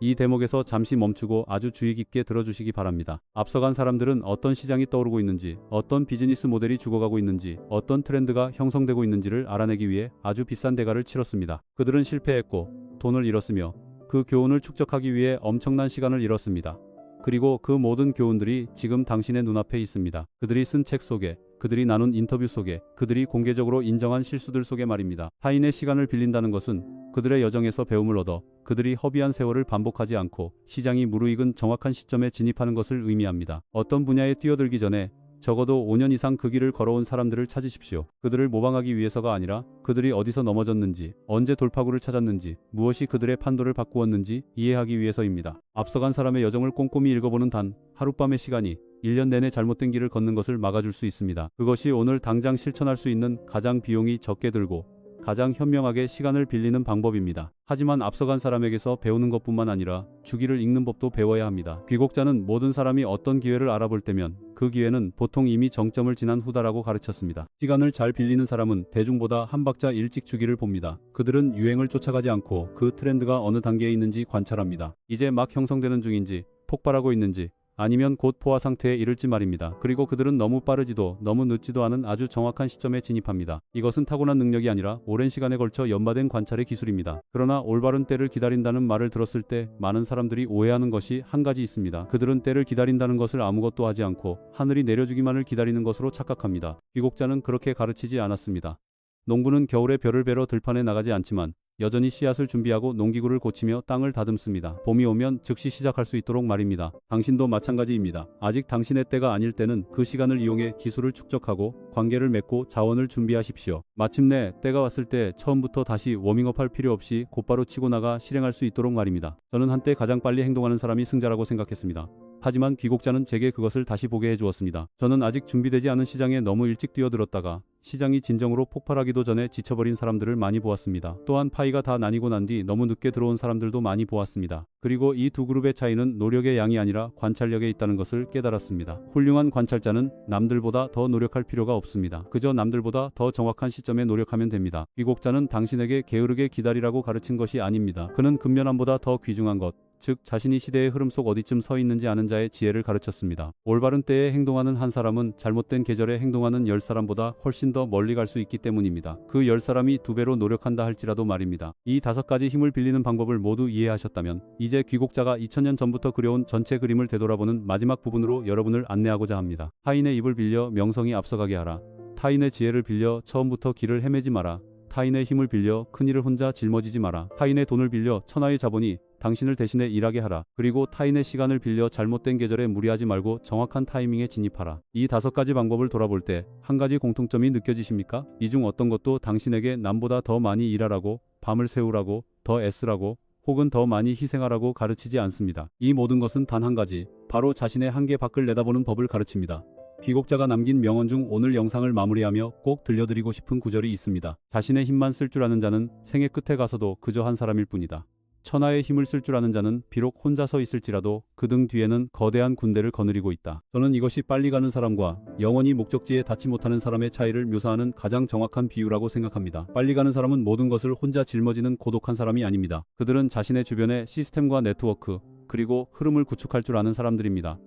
이 대목에서 잠시 멈추고 아주 주의 깊게 들어주시기 바랍니다. 앞서간 사람들은 어떤 시장이 떠오르고 있는지, 어떤 비즈니스 모델이 죽어가고 있는지, 어떤 트렌드가 형성되고 있는지를 알아내기 위해 아주 비싼 대가를 치렀습니다. 그들은 실패했고 돈을 잃었으며 그 교훈을 축적하기 위해 엄청난 시간을 잃었습니다. 그리고 그 모든 교훈들이 지금 당신의 눈앞에 있습니다. 그들이 쓴 책 속에, 그들이 나눈 인터뷰 속에, 그들이 공개적으로 인정한 실수들 속에 말입니다. 타인의 시간을 빌린다는 것은 그들의 여정에서 배움을 얻어 그들이 허비한 세월을 반복하지 않고 시장이 무르익은 정확한 시점에 진입하는 것을 의미합니다. 어떤 분야에 뛰어들기 전에 적어도 5년 이상 그 길을 걸어온 사람들을 찾으십시오. 그들을 모방하기 위해서가 아니라 그들이 어디서 넘어졌는지, 언제 돌파구를 찾았는지, 무엇이 그들의 판도를 바꾸었는지 이해하기 위해서입니다. 앞서간 사람의 여정을 꼼꼼히 읽어보는 단 하룻밤의 시간이 1년 내내 잘못된 길을 걷는 것을 막아줄 수 있습니다. 그것이 오늘 당장 실천할 수 있는 가장 비용이 적게 들고 가장 현명하게 시간을 빌리는 방법입니다. 하지만 앞서간 사람에게서 배우는 것뿐만 아니라 주기를 읽는 법도 배워야 합니다. 귀국자는 모든 사람이 어떤 기회를 알아볼 때면 그 기회는 보통 이미 정점을 지난 후다라고 가르쳤습니다. 시간을 잘 빌리는 사람은 대중보다 한 박자 일찍 주기를 봅니다. 그들은 유행을 쫓아가지 않고 그 트렌드가 어느 단계에 있는지 관찰합니다. 이제 막 형성되는 중인지, 폭발하고 있는지, 아니면 곧 포화 상태에 이를지 말입니다. 그리고 그들은 너무 빠르지도 너무 늦지도 않은 아주 정확한 시점에 진입합니다. 이것은 타고난 능력이 아니라 오랜 시간에 걸쳐 연마된 관찰의 기술입니다. 그러나 올바른 때를 기다린다는 말을 들었을 때 많은 사람들이 오해하는 것이 한 가지 있습니다. 그들은 때를 기다린다는 것을 아무것도 하지 않고 하늘이 내려주기만을 기다리는 것으로 착각합니다. 귀국자는 그렇게 가르치지 않았습니다. 농부는 겨울에 벼를 베러 들판에 나가지 않지만 여전히 씨앗을 준비하고 농기구를 고치며 땅을 다듬습니다. 봄이 오면 즉시 시작할 수 있도록 말입니다. 당신도 마찬가지입니다. 아직 당신의 때가 아닐 때는 그 시간을 이용해 기술을 축적하고 관계를 맺고 자원을 준비하십시오. 마침내 때가 왔을 때 처음부터 다시 워밍업할 필요 없이 곧바로 치고 나가 실행할 수 있도록 말입니다. 저는 한때 가장 빨리 행동하는 사람이 승자라고 생각했습니다. 하지만 귀국자는 제게 그것을 다시 보게 해주었습니다. 저는 아직 준비되지 않은 시장에 너무 일찍 뛰어들었다가 시장이 진정으로 폭발하기도 전에 지쳐버린 사람들을 많이 보았습니다. 또한 파이가 다 나뉘고 난 뒤 너무 늦게 들어온 사람들도 많이 보았습니다. 그리고 이 두 그룹의 차이는 노력의 양이 아니라 관찰력에 있다는 것을 깨달았습니다. 훌륭한 관찰자는 남들보다 더 노력할 필요가 없습니다. 그저 남들보다 더 정확한 시점에 노력하면 됩니다. 귀국자는 당신에게 게으르게 기다리라고 가르친 것이 아닙니다. 그는 근면함보다 더 귀중한 것, 즉 자신이 시대의 흐름 속 어디쯤 서 있는지 아는 자의 지혜를 가르쳤습니다. 올바른 때에 행동하는 한 사람은 잘못된 계절에 행동하는 10사람보다 훨씬 더 멀리 갈 수 있기 때문입니다. 그 10사람이 2배로 노력한다 할지라도 말입니다. 이 5가지 힘을 빌리는 방법을 모두 이해하셨다면 이제 귀국자가 2000년 전부터 그려온 전체 그림을 되돌아보는 마지막 부분으로 여러분을 안내하고자 합니다. 타인의 입을 빌려 명성이 앞서가게 하라. 타인의 지혜를 빌려 처음부터 길을 헤매지 마라. 타인의 힘을 빌려 큰일을 혼자 짊어지지 마라. 타인의 돈을 빌려 천하의 자본이 당신을 대신해 일하게 하라. 그리고 타인의 시간을 빌려 잘못된 계절에 무리하지 말고 정확한 타이밍에 진입하라. 이 5가지 방법을 돌아볼 때 한 가지 공통점이 느껴지십니까? 이 중 어떤 것도 당신에게 남보다 더 많이 일하라고, 밤을 새우라고, 더 애쓰라고, 혹은 더 많이 희생하라고 가르치지 않습니다. 이 모든 것은 단 한 가지, 바로 자신의 한계 밖을 내다보는 법을 가르칩니다. 귀곡자가 남긴 명언 중 오늘 영상을 마무리하며 꼭 들려드리고 싶은 구절이 있습니다. 자신의 힘만 쓸 줄 아는 자는 생의 끝에 가서도 그저 한 사람일 뿐이다. 천하의 힘을 쓸 줄 아는 자는 비록 혼자 서 있을지라도 그 등 뒤에는 거대한 군대를 거느리고 있다. 저는 이것이 빨리 가는 사람과 영원히 목적지에 닿지 못하는 사람의 차이를 묘사하는 가장 정확한 비유라고 생각합니다. 빨리 가는 사람은 모든 것을 혼자 짊어지는 고독한 사람이 아닙니다. 그들은 자신의 주변의 시스템과 네트워크, 그리고 흐름을 구축할 줄 아는 사람들입니다.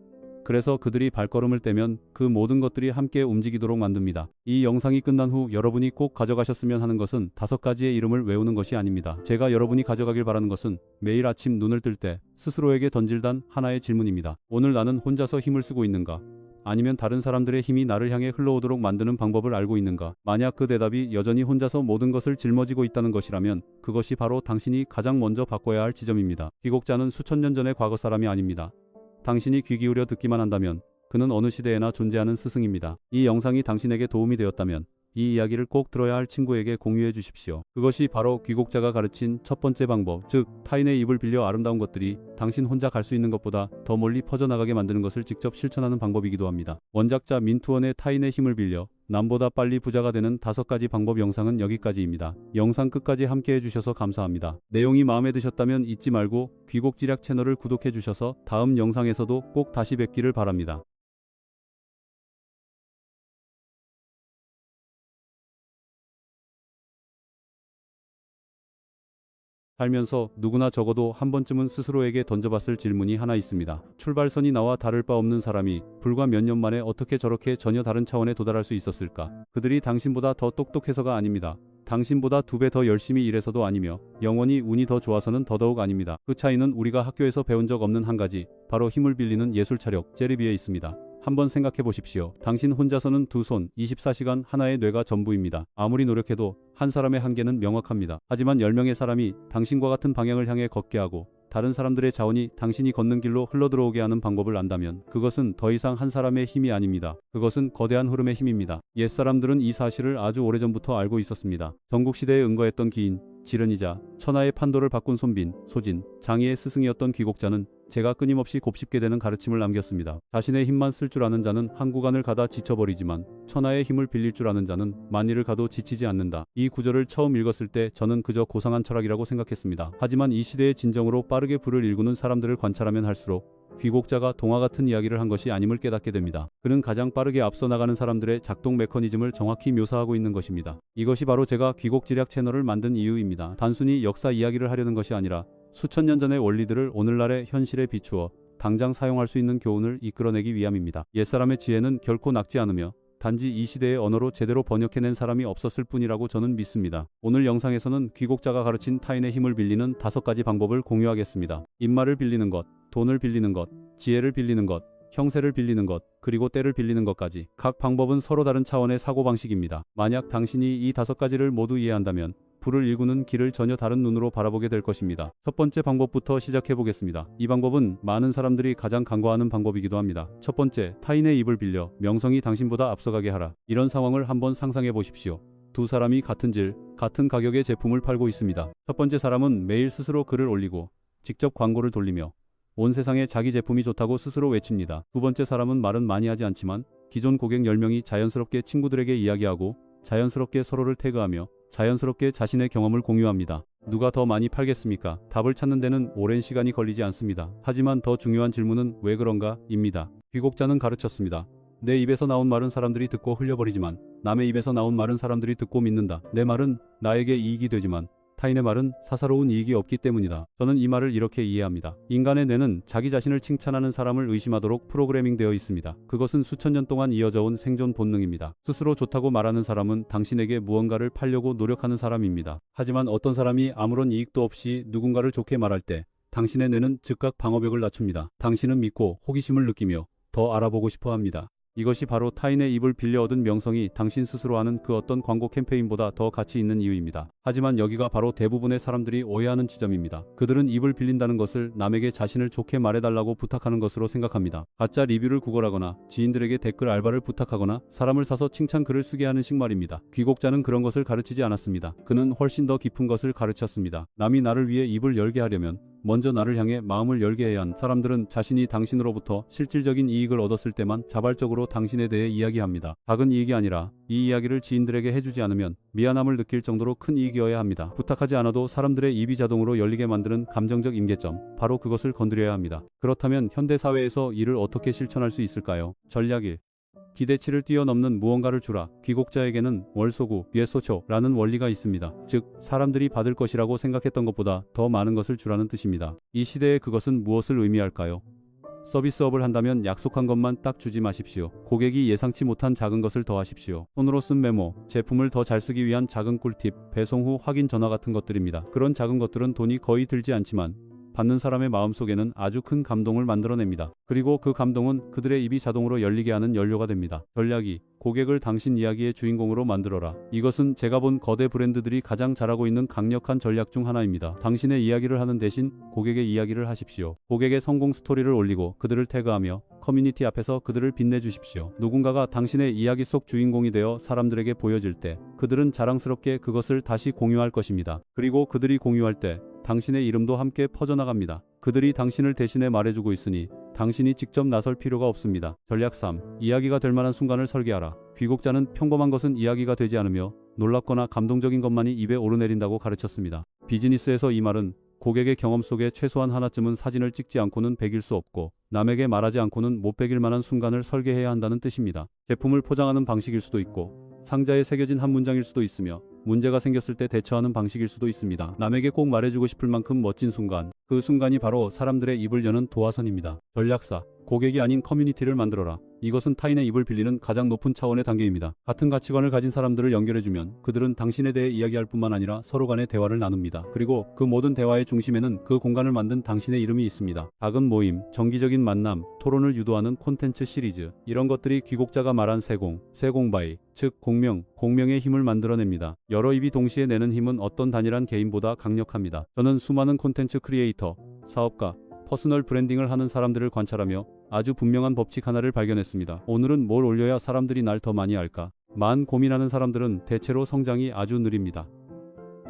그래서 그들이 발걸음을 떼면 그 모든 것들이 함께 움직이도록 만듭니다. 이 영상이 끝난 후 여러분이 꼭 가져가셨으면 하는 것은 5가지의 이름을 외우는 것이 아닙니다. 제가 여러분이 가져가길 바라는 것은 매일 아침 눈을 뜰 때 스스로에게 던질 단 하나의 질문입니다. 오늘 나는 혼자서 힘을 쓰고 있는가? 아니면 다른 사람들의 힘이 나를 향해 흘러오도록 만드는 방법을 알고 있는가? 만약 그 대답이 여전히 혼자서 모든 것을 짊어지고 있다는 것이라면 그것이 바로 당신이 가장 먼저 바꿔야 할 지점입니다. 귀곡자는 수천 년 전의 과거 사람이 아닙니다. 당신이 귀 기울여 듣기만 한다면 그는 어느 시대에나 존재하는 스승입니다. 이 영상이 당신에게 도움이 되었다면 이 이야기를 꼭 들어야 할 친구에게 공유해 주십시오. 그것이 바로 귀곡자가 가르친 첫 번째 방법, 즉 타인의 입을 빌려 아름다운 것들이 당신 혼자 갈 수 있는 것보다 더 멀리 퍼져나가게 만드는 것을 직접 실천하는 방법이기도 합니다. 원작자 민투원의 타인의 힘을 빌려 남보다 빨리 부자가 되는 5가지 방법 영상은 여기까지입니다. 영상 끝까지 함께 해주셔서 감사합니다. 내용이 마음에 드셨다면 잊지 말고 귀곡지략 채널을 구독해 주셔서 다음 영상에서도 꼭 다시 뵙기를 바랍니다. 살면서 누구나 적어도 한 번쯤은 스스로에게 던져봤을 질문이 하나 있습니다. 출발선이 나와 다를 바 없는 사람이 불과 몇 년 만에 어떻게 저렇게 전혀 다른 차원에 도달할 수 있었을까? 그들이 당신보다 더 똑똑해서가 아닙니다. 당신보다 2배 더 열심히 일해서도 아니며 영원히 운이 더 좋아서는 더더욱 아닙니다. 그 차이는 우리가 학교에서 배운 적 없는 한 가지, 바로 힘을 빌리는 예술차력, 제리비에 있습니다. 한번 생각해 보십시오. 당신 혼자서는 두 손, 24시간 하나의 뇌가 전부입니다. 아무리 노력해도 한 사람의 한계는 명확합니다. 하지만 10명의 사람이 당신과 같은 방향을 향해 걷게 하고 다른 사람들의 자원이 당신이 걷는 길로 흘러들어오게 하는 방법을 안다면 그것은 더 이상 한 사람의 힘이 아닙니다. 그것은 거대한 흐름의 힘입니다. 옛사람들은 이 사실을 아주 오래전부터 알고 있었습니다. 전국시대에 은거했던 기인, 지른이자 천하의 판도를 바꾼 손빈, 소진, 장이의 스승이었던 귀곡자는 제가 끊임없이 곱씹게 되는 가르침을 남겼습니다. 자신의 힘만 쓸 줄 아는 자는 한 구간을 가다 지쳐버리지만 천하의 힘을 빌릴 줄 아는 자는 만일을 가도 지치지 않는다. 이 구절을 처음 읽었을 때 저는 그저 고상한 철학이라고 생각했습니다. 하지만 이 시대의 진정으로 빠르게 불을 일구는 사람들을 관찰하면 할수록 귀곡자가 동화 같은 이야기를 한 것이 아님을 깨닫게 됩니다. 그는 가장 빠르게 앞서 나가는 사람들의 작동 메커니즘을 정확히 묘사하고 있는 것입니다. 이것이 바로 제가 귀곡지략 채널을 만든 이유입니다. 단순히 역사 이야기를 하려는 것이 아니라 수천 년 전의 원리들을 오늘날의 현실에 비추어 당장 사용할 수 있는 교훈을 이끌어내기 위함입니다. 옛사람의 지혜는 결코 낡지 않으며 단지 이 시대의 언어로 제대로 번역해낸 사람이 없었을 뿐이라고 저는 믿습니다. 오늘 영상에서는 귀곡자가 가르친 타인의 힘을 빌리는 5가지 방법을 공유하겠습니다. 입말을 빌리는 것, 돈을 빌리는 것, 지혜를 빌리는 것, 형세를 빌리는 것, 그리고 때를 빌리는 것까지. 각 방법은 서로 다른 차원의 사고방식입니다. 만약 당신이 이 5가지를 모두 이해한다면 불을 일구는 길을 전혀 다른 눈으로 바라보게 될 것입니다. 첫 번째 방법부터 시작해 보겠습니다. 이 방법은 많은 사람들이 가장 간과하는 방법이기도 합니다. 첫 번째, 타인의 입을 빌려 명성이 당신보다 앞서가게 하라. 이런 상황을 한번 상상해 보십시오. 두 사람이 같은 질, 같은 가격의 제품을 팔고 있습니다. 첫 번째 사람은 매일 스스로 글을 올리고 직접 광고를 돌리며 온 세상에 자기 제품이 좋다고 스스로 외칩니다. 두 번째 사람은 말은 많이 하지 않지만 기존 고객 10명이 자연스럽게 친구들에게 이야기하고 자연스럽게 서로를 태그하며 자연스럽게 자신의 경험을 공유합니다. 누가 더 많이 팔겠습니까? 답을 찾는 데는 오랜 시간이 걸리지 않습니다. 하지만 더 중요한 질문은 왜 그런가? 입니다. 귀곡자는 가르쳤습니다. 내 입에서 나온 말은 사람들이 듣고 흘려버리지만 남의 입에서 나온 말은 사람들이 듣고 믿는다. 내 말은 나에게 이익이 되지만 타인의 말은 사사로운 이익이 없기 때문이다. 저는 이 말을 이렇게 이해합니다. 인간의 뇌는 자기 자신을 칭찬하는 사람을 의심하도록 프로그래밍 되어 있습니다. 그것은 수천 년 동안 이어져 온 생존 본능입니다. 스스로 좋다고 말하는 사람은 당신에게 무언가를 팔려고 노력하는 사람입니다. 하지만 어떤 사람이 아무런 이익도 없이 누군가를 좋게 말할 때 당신의 뇌는 즉각 방어벽을 낮춥니다. 당신은 믿고 호기심을 느끼며 더 알아보고 싶어 합니다. 이것이 바로 타인의 입을 빌려 얻은 명성이 당신 스스로 하는 그 어떤 광고 캠페인보다 더 가치 있는 이유입니다. 하지만 여기가 바로 대부분의 사람들이 오해하는 지점입니다. 그들은 입을 빌린다는 것을 남에게 자신을 좋게 말해달라고 부탁하는 것으로 생각합니다. 가짜 리뷰를 구걸하거나 지인들에게 댓글 알바를 부탁하거나 사람을 사서 칭찬 글을 쓰게 하는 식 말입니다. 귀곡자는 그런 것을 가르치지 않았습니다. 그는 훨씬 더 깊은 것을 가르쳤습니다. 남이 나를 위해 입을 열게 하려면 먼저 나를 향해 마음을 열게 해야 한 사람들은 자신이 당신으로부터 실질적인 이익을 얻었을 때만 자발적으로 당신에 대해 이야기합니다. 작은 이익이 아니라 이 이야기를 지인들에게 해주지 않으면 미안함을 느낄 정도로 큰 이익이어야 합니다. 부탁하지 않아도 사람들의 입이 자동으로 열리게 만드는 감정적 임계점, 바로 그것을 건드려야 합니다. 그렇다면 현대사회에서 이를 어떻게 실천할 수 있을까요? 전략 1. 기대치를 뛰어넘는 무언가를 주라. 귀곡자에게는 월소구, 예소초라는 원리가 있습니다. 즉, 사람들이 받을 것이라고 생각했던 것보다 더 많은 것을 주라는 뜻입니다. 이 시대에 그것은 무엇을 의미할까요? 서비스업을 한다면 약속한 것만 딱 주지 마십시오. 고객이 예상치 못한 작은 것을 더하십시오. 손으로 쓴 메모, 제품을 더 잘 쓰기 위한 작은 꿀팁, 배송 후 확인 전화 같은 것들입니다. 그런 작은 것들은 돈이 거의 들지 않지만 받는 사람의 마음속에는 아주 큰 감동을 만들어냅니다. 그리고 그 감동은 그들의 입이 자동으로 열리게 하는 연료가 됩니다. 전략 2. 고객을 당신 이야기의 주인공으로 만들어라. 이것은 제가 본 거대 브랜드들이 가장 잘하고 있는 강력한 전략 중 하나입니다. 당신의 이야기를 하는 대신 고객의 이야기를 하십시오. 고객의 성공 스토리를 올리고 그들을 태그하며 커뮤니티 앞에서 그들을 빛내주십시오. 누군가가 당신의 이야기 속 주인공이 되어 사람들에게 보여질 때 그들은 자랑스럽게 그것을 다시 공유할 것입니다. 그리고 그들이 공유할 때 당신의 이름도 함께 퍼져나갑니다. 그들이 당신을 대신해 말해주고 있으니 당신이 직접 나설 필요가 없습니다. 전략 3. 이야기가 될 만한 순간을 설계하라. 귀곡자는 평범한 것은 이야기가 되지 않으며 놀랍거나 감동적인 것만이 입에 오르내린다고 가르쳤습니다. 비즈니스에서 이 말은 고객의 경험 속에 최소한 하나쯤은 사진을 찍지 않고는 배길 수 없고 남에게 말하지 않고는 못 배길 만한 순간을 설계해야 한다는 뜻입니다. 제품을 포장하는 방식일 수도 있고 상자에 새겨진 한 문장일 수도 있으며 문제가 생겼을 때 대처하는 방식일 수도 있습니다. 남에게 꼭 말해주고 싶을 만큼 멋진 순간, 그 순간이 바로 사람들의 입을 여는 도화선입니다. 전략 4. 고객이 아닌 커뮤니티를 만들어라. 이것은 타인의 입을 빌리는 가장 높은 차원의 단계입니다. 같은 가치관을 가진 사람들을 연결해주면 그들은 당신에 대해 이야기할 뿐만 아니라 서로 간의 대화를 나눕니다. 그리고 그 모든 대화의 중심에는 그 공간을 만든 당신의 이름이 있습니다. 작은 모임, 정기적인 만남, 토론을 유도하는 콘텐츠 시리즈, 이런 것들이 귀곡자가 말한 세공바이, 즉 공명의 힘을 만들어냅니다. 여러 입이 동시에 내는 힘은 어떤 단일한 개인보다 강력합니다. 저는 수많은 콘텐츠 크리에이터, 사업가, 퍼스널 브랜딩을 하는 사람들을 관찰하며 아주 분명한 법칙 하나를 발견했습니다. 오늘은 뭘 올려야 사람들이 날 더 많이 알까? 만 고민하는 사람들은 대체로 성장이 아주 느립니다.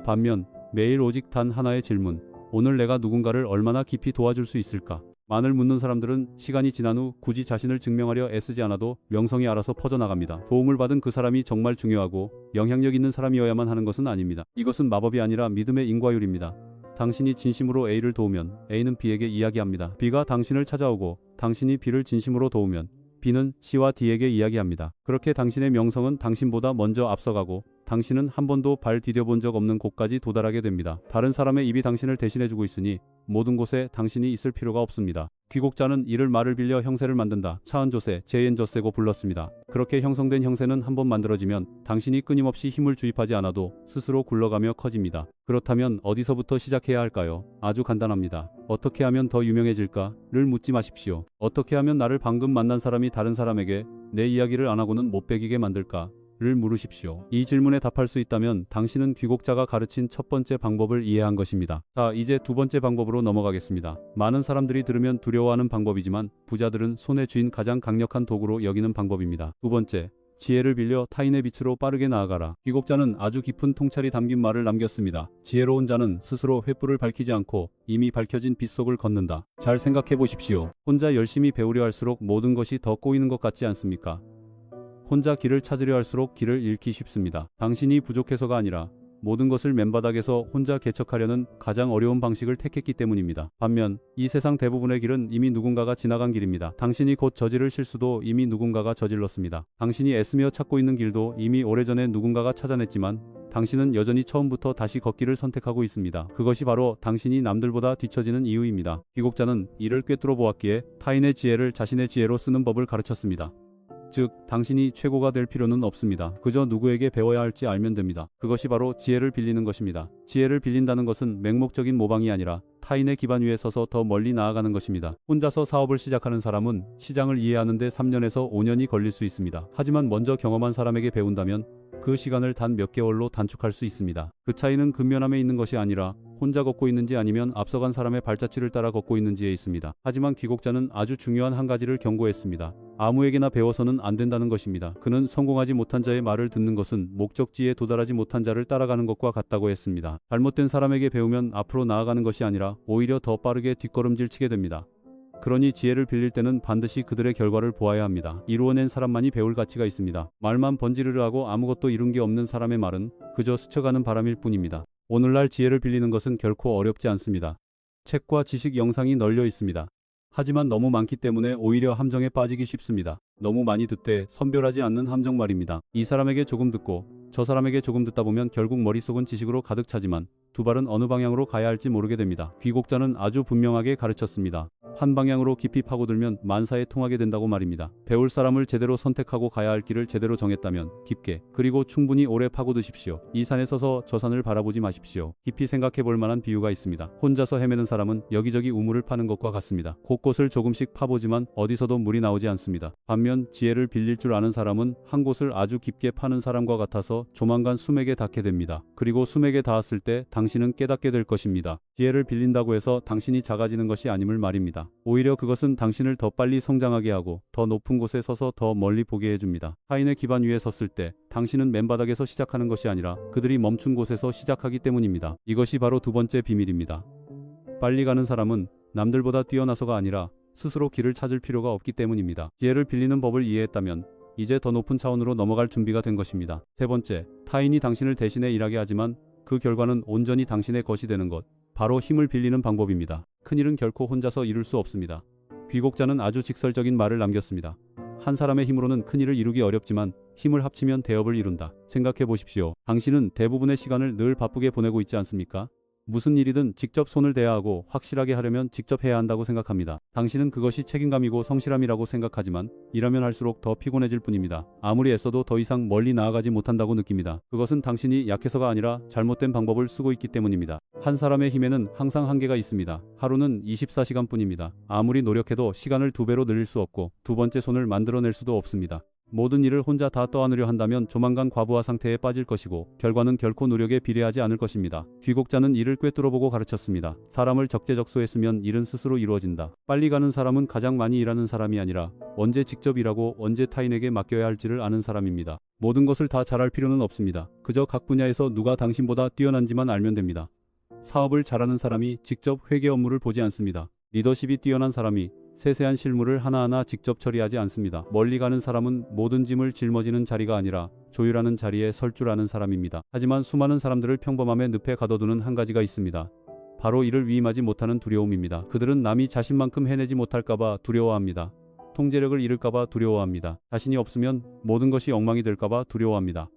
반면 매일 오직 단 하나의 질문, 오늘 내가 누군가를 얼마나 깊이 도와줄 수 있을까? 만을 묻는 사람들은 시간이 지난 후 굳이 자신을 증명하려 애쓰지 않아도 명성이 알아서 퍼져나갑니다. 도움을 받은 그 사람이 정말 중요하고 영향력 있는 사람이어야만 하는 것은 아닙니다. 이것은 마법이 아니라 믿음의 인과율입니다. 당신이 진심으로 A를 도우면 A는 B에게 이야기합니다. B가 당신을 찾아오고 당신이 B를 진심으로 도우면 B는 C와 D에게 이야기합니다. 그렇게 당신의 명성은 당신보다 먼저 앞서가고 당신은 한 번도 발 디뎌본 적 없는 곳까지 도달하게 됩니다. 다른 사람의 입이 당신을 대신해주고 있으니 모든 곳에 당신이 있을 필요가 없습니다. 귀곡자는 이를 말을 빌려 형세를 만든다. 차은조세, 제옌조세고 불렀습니다. 그렇게 형성된 형세는 한번 만들어지면 당신이 끊임없이 힘을 주입하지 않아도 스스로 굴러가며 커집니다. 그렇다면 어디서부터 시작해야 할까요? 아주 간단합니다. 어떻게 하면 더 유명해질까?를 묻지 마십시오. 어떻게 하면 나를 방금 만난 사람이 다른 사람에게 내 이야기를 안 하고는 못 배기게 만들까? 를 물으십시오. 이 질문에 답할 수 있다면 당신은 귀곡자가 가르친 첫 번째 방법을 이해한 것입니다. 자, 이제 두 번째 방법으로 넘어가겠습니다. 많은 사람들이 들으면 두려워하는 방법이지만 부자들은 손에 쥔 가장 강력한 도구로 여기는 방법입니다. 두 번째, 지혜를 빌려 타인의 빛으로 빠르게 나아가라. 귀곡자는 아주 깊은 통찰이 담긴 말을 남겼습니다. 지혜로운 자는 스스로 횃불을 밝히지 않고 이미 밝혀진 빛 속을 걷는다. 잘 생각해 보십시오. 혼자 열심히 배우려 할수록 모든 것이 더 꼬이는 것 같지 않습니까? 혼자 길을 찾으려 할수록 길을 잃기 쉽습니다. 당신이 부족해서가 아니라 모든 것을 맨바닥에서 혼자 개척하려는 가장 어려운 방식을 택했기 때문입니다. 반면 이 세상 대부분의 길은 이미 누군가가 지나간 길입니다. 당신이 곧 저지를 실수도 이미 누군가가 저질렀습니다. 당신이 애쓰며 찾고 있는 길도 이미 오래전에 누군가가 찾아냈지만 당신은 여전히 처음부터 다시 걷기를 선택하고 있습니다. 그것이 바로 당신이 남들보다 뒤처지는 이유입니다. 귀곡자는 이를 꿰뚫어 보았기에 타인의 지혜를 자신의 지혜로 쓰는 법을 가르쳤습니다. 즉, 당신이 최고가 될 필요는 없습니다. 그저 누구에게 배워야 할지 알면 됩니다. 그것이 바로 지혜를 빌리는 것입니다. 지혜를 빌린다는 것은 맹목적인 모방이 아니라 타인의 기반 위에 서서 더 멀리 나아가는 것입니다. 혼자서 사업을 시작하는 사람은 시장을 이해하는데 3년에서 5년이 걸릴 수 있습니다. 하지만 먼저 경험한 사람에게 배운다면 그 시간을 단 몇 개월로 단축할 수 있습니다. 그 차이는 근면함에 있는 것이 아니라 혼자 걷고 있는지 아니면 앞서간 사람의 발자취를 따라 걷고 있는지에 있습니다. 하지만 귀곡자는 아주 중요한 한 가지를 경고했습니다. 아무에게나 배워서는 안 된다는 것입니다. 그는 성공하지 못한 자의 말을 듣는 것은 목적지에 도달하지 못한 자를 따라가는 것과 같다고 했습니다. 잘못된 사람에게 배우면 앞으로 나아가는 것이 아니라 오히려 더 빠르게 뒷걸음질 치게 됩니다. 그러니 지혜를 빌릴 때는 반드시 그들의 결과를 보아야 합니다. 이루어낸 사람만이 배울 가치가 있습니다. 말만 번지르르 하고 아무것도 이룬 게 없는 사람의 말은 그저 스쳐가는 바람일 뿐입니다. 오늘날 지혜를 빌리는 것은 결코 어렵지 않습니다. 책과 지식 영상이 널려 있습니다. 하지만 너무 많기 때문에 오히려 함정에 빠지기 쉽습니다. 너무 많이 듣되 선별하지 않는 함정 말입니다. 이 사람에게 조금 듣고 저 사람에게 조금 듣다 보면 결국 머릿속은 지식으로 가득 차지만 두 발은 어느 방향으로 가야 할지 모르게 됩니다. 귀곡자는 아주 분명하게 가르쳤습니다. 한 방향으로 깊이 파고들면 만사에 통하게 된다고 말입니다. 배울 사람을 제대로 선택하고 가야 할 길을 제대로 정했다면 깊게 그리고 충분히 오래 파고드십시오. 이 산에 서서 저 산을 바라보지 마십시오. 깊이 생각해 볼 만한 비유가 있습니다. 혼자서 헤매는 사람은 여기저기 우물을 파는 것과 같습니다. 곳곳을 조금씩 파보지만 어디서도 물이 나오지 않습니다. 반면 지혜를 빌릴 줄 아는 사람은 한 곳을 아주 깊게 파는 사람과 같아서 조만간 수맥에 닿게 됩니다. 그리고 수맥에 닿았을 때 당신은 깨닫게 될 것입니다. 지혜를 빌린다고 해서 당신이 작아지는 것이 아님을 말입니다. 오히려 그것은 당신을 더 빨리 성장하게 하고 더 높은 곳에 서서 더 멀리 보게 해줍니다. 타인의 기반 위에 섰을 때 당신은 맨바닥에서 시작하는 것이 아니라 그들이 멈춘 곳에서 시작하기 때문입니다. 이것이 바로 두 번째 비밀입니다. 빨리 가는 사람은 남들보다 뛰어나서가 아니라 스스로 길을 찾을 필요가 없기 때문입니다. 지혜를 빌리는 법을 이해했다면 이제 더 높은 차원으로 넘어갈 준비가 된 것입니다. 세 번째, 타인이 당신을 대신해 일하게 하지만 그 결과는 온전히 당신의 것이 되는 것. 바로 힘을 빌리는 방법입니다. 큰일은 결코 혼자서 이룰 수 없습니다. 귀곡자는 아주 직설적인 말을 남겼습니다. 한 사람의 힘으로는 큰일을 이루기 어렵지만 힘을 합치면 대업을 이룬다. 생각해 보십시오. 당신은 대부분의 시간을 늘 바쁘게 보내고 있지 않습니까? 무슨 일이든 직접 손을 대야 하고 확실하게 하려면 직접 해야 한다고 생각합니다. 당신은 그것이 책임감이고 성실함이라고 생각하지만 일하면 할수록 더 피곤해질 뿐입니다. 아무리 애써도 더 이상 멀리 나아가지 못한다고 느낍니다. 그것은 당신이 약해서가 아니라 잘못된 방법을 쓰고 있기 때문입니다. 한 사람의 힘에는 항상 한계가 있습니다. 하루는 24시간뿐입니다. 아무리 노력해도 시간을 2배로 늘릴 수 없고 두 번째 손을 만들어낼 수도 없습니다. 모든 일을 혼자 다 떠안으려 한다면 조만간 과부하 상태에 빠질 것이고 결과는 결코 노력에 비례하지 않을 것입니다. 귀곡자는 이를 꿰뚫어보고 가르쳤습니다. 사람을 적재적소에 쓰면 일은 스스로 이루어진다. 빨리 가는 사람은 가장 많이 일하는 사람이 아니라 언제 직접 일하고 언제 타인에게 맡겨야 할지를 아는 사람입니다. 모든 것을 다 잘할 필요는 없습니다. 그저 각 분야에서 누가 당신보다 뛰어난지만 알면 됩니다. 사업을 잘하는 사람이 직접 회계 업무를 보지 않습니다. 리더십이 뛰어난 사람이 세세한 실무를 하나하나 직접 처리하지 않습니다. 멀리 가는 사람은 모든 짐을 짊어지는 자리가 아니라 조율하는 자리에 설 줄 아는 사람입니다. 하지만 수많은 사람들을 평범함의 늪에 가둬두는 한 가지가 있습니다. 바로 이를 위임하지 못하는 두려움입니다. 그들은 남이 자신만큼 해내지 못할까봐 두려워합니다. 통제력을 잃을까봐 두려워합니다. 자신이 없으면 모든 것이 엉망이 될까봐 두려워합니다.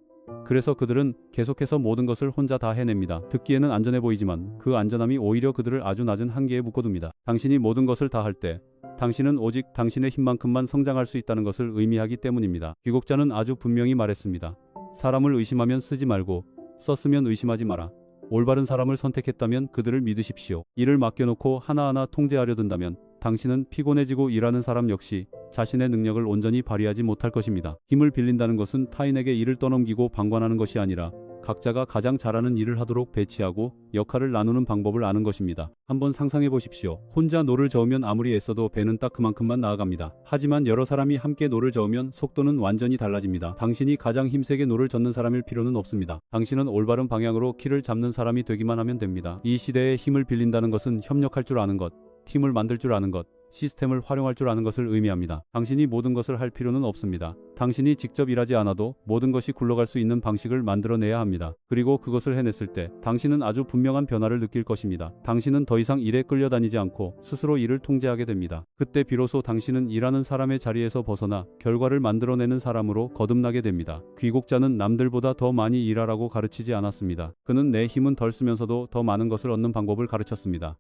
그래서 그들은 계속해서 모든 것을 혼자 다 해냅니다. 듣기에는 안전해 보이지만 그 안전함이 오히려 그들을 아주 낮은 한계에 묶어둡니다. 당신이 모든 것을 다 할 때 당신은 오직 당신의 힘만큼만 성장할 수 있다는 것을 의미하기 때문입니다. 귀곡자는 아주 분명히 말했습니다. 사람을 의심하면 쓰지 말고 썼으면 의심하지 마라. 올바른 사람을 선택했다면 그들을 믿으십시오. 일을 맡겨놓고 하나하나 통제하려 든다면 당신은 피곤해지고 일하는 사람 역시 자신의 능력을 온전히 발휘하지 못할 것입니다. 힘을 빌린다는 것은 타인에게 일을 떠넘기고 방관하는 것이 아니라 각자가 가장 잘하는 일을 하도록 배치하고 역할을 나누는 방법을 아는 것입니다. 한번 상상해 보십시오. 혼자 노를 저으면 아무리 애써도 배는 딱 그만큼만 나아갑니다. 하지만 여러 사람이 함께 노를 저으면 속도는 완전히 달라집니다. 당신이 가장 힘세게 노를 젓는 사람일 필요는 없습니다. 당신은 올바른 방향으로 키를 잡는 사람이 되기만 하면 됩니다. 이 시대에 힘을 빌린다는 것은 협력할 줄 아는 것, 팀을 만들 줄 아는 것, 시스템을 활용할 줄 아는 것을 의미합니다. 당신이 모든 것을 할 필요는 없습니다. 당신이 직접 일하지 않아도 모든 것이 굴러갈 수 있는 방식을 만들어내야 합니다. 그리고 그것을 해냈을 때 당신은 아주 분명한 변화를 느낄 것입니다. 당신은 더 이상 일에 끌려다니지 않고 스스로 일을 통제하게 됩니다. 그때 비로소 당신은 일하는 사람의 자리에서 벗어나 결과를 만들어내는 사람으로 거듭나게 됩니다. 귀곡자는 남들보다 더 많이 일하라고 가르치지 않았습니다. 그는 내 힘은 덜 쓰면서도 더 많은 것을 얻는 방법을 가르쳤습니다.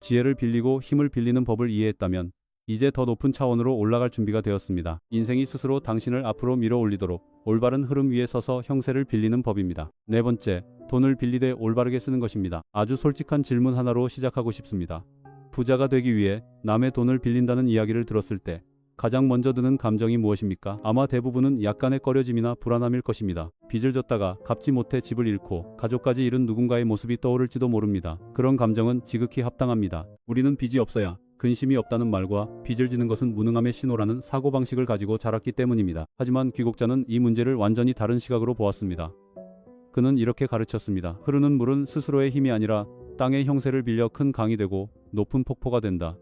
지혜를 빌리고 힘을 빌리는 법을 이해했다면 이제 더 높은 차원으로 올라갈 준비가 되었습니다. 인생이 스스로 당신을 앞으로 밀어 올리도록 올바른 흐름 위에 서서 형세를 빌리는 법입니다. 네 번째, 돈을 빌리되 올바르게 쓰는 것입니다. 아주 솔직한 질문 하나로 시작하고 싶습니다. 부자가 되기 위해 남의 돈을 빌린다는 이야기를 들었을 때 가장 먼저 드는 감정이 무엇입니까? 아마 대부분은 약간의 꺼려짐이나 불안함일 것입니다. 빚을 졌다가 갚지 못해 집을 잃고 가족까지 잃은 누군가의 모습이 떠오를지도 모릅니다. 그런 감정은 지극히 합당합니다. 우리는 빚이 없어야 근심이 없다는 말과 빚을 지는 것은 무능함의 신호라는 사고방식을 가지고 자랐기 때문입니다. 하지만 귀국자는 이 문제를 완전히 다른 시각으로 보았습니다. 그는 이렇게 가르쳤습니다. 흐르는 물은 스스로의 힘이 아니라 땅의 형세를 빌려 큰 강이 되고 높은 폭포가 된다.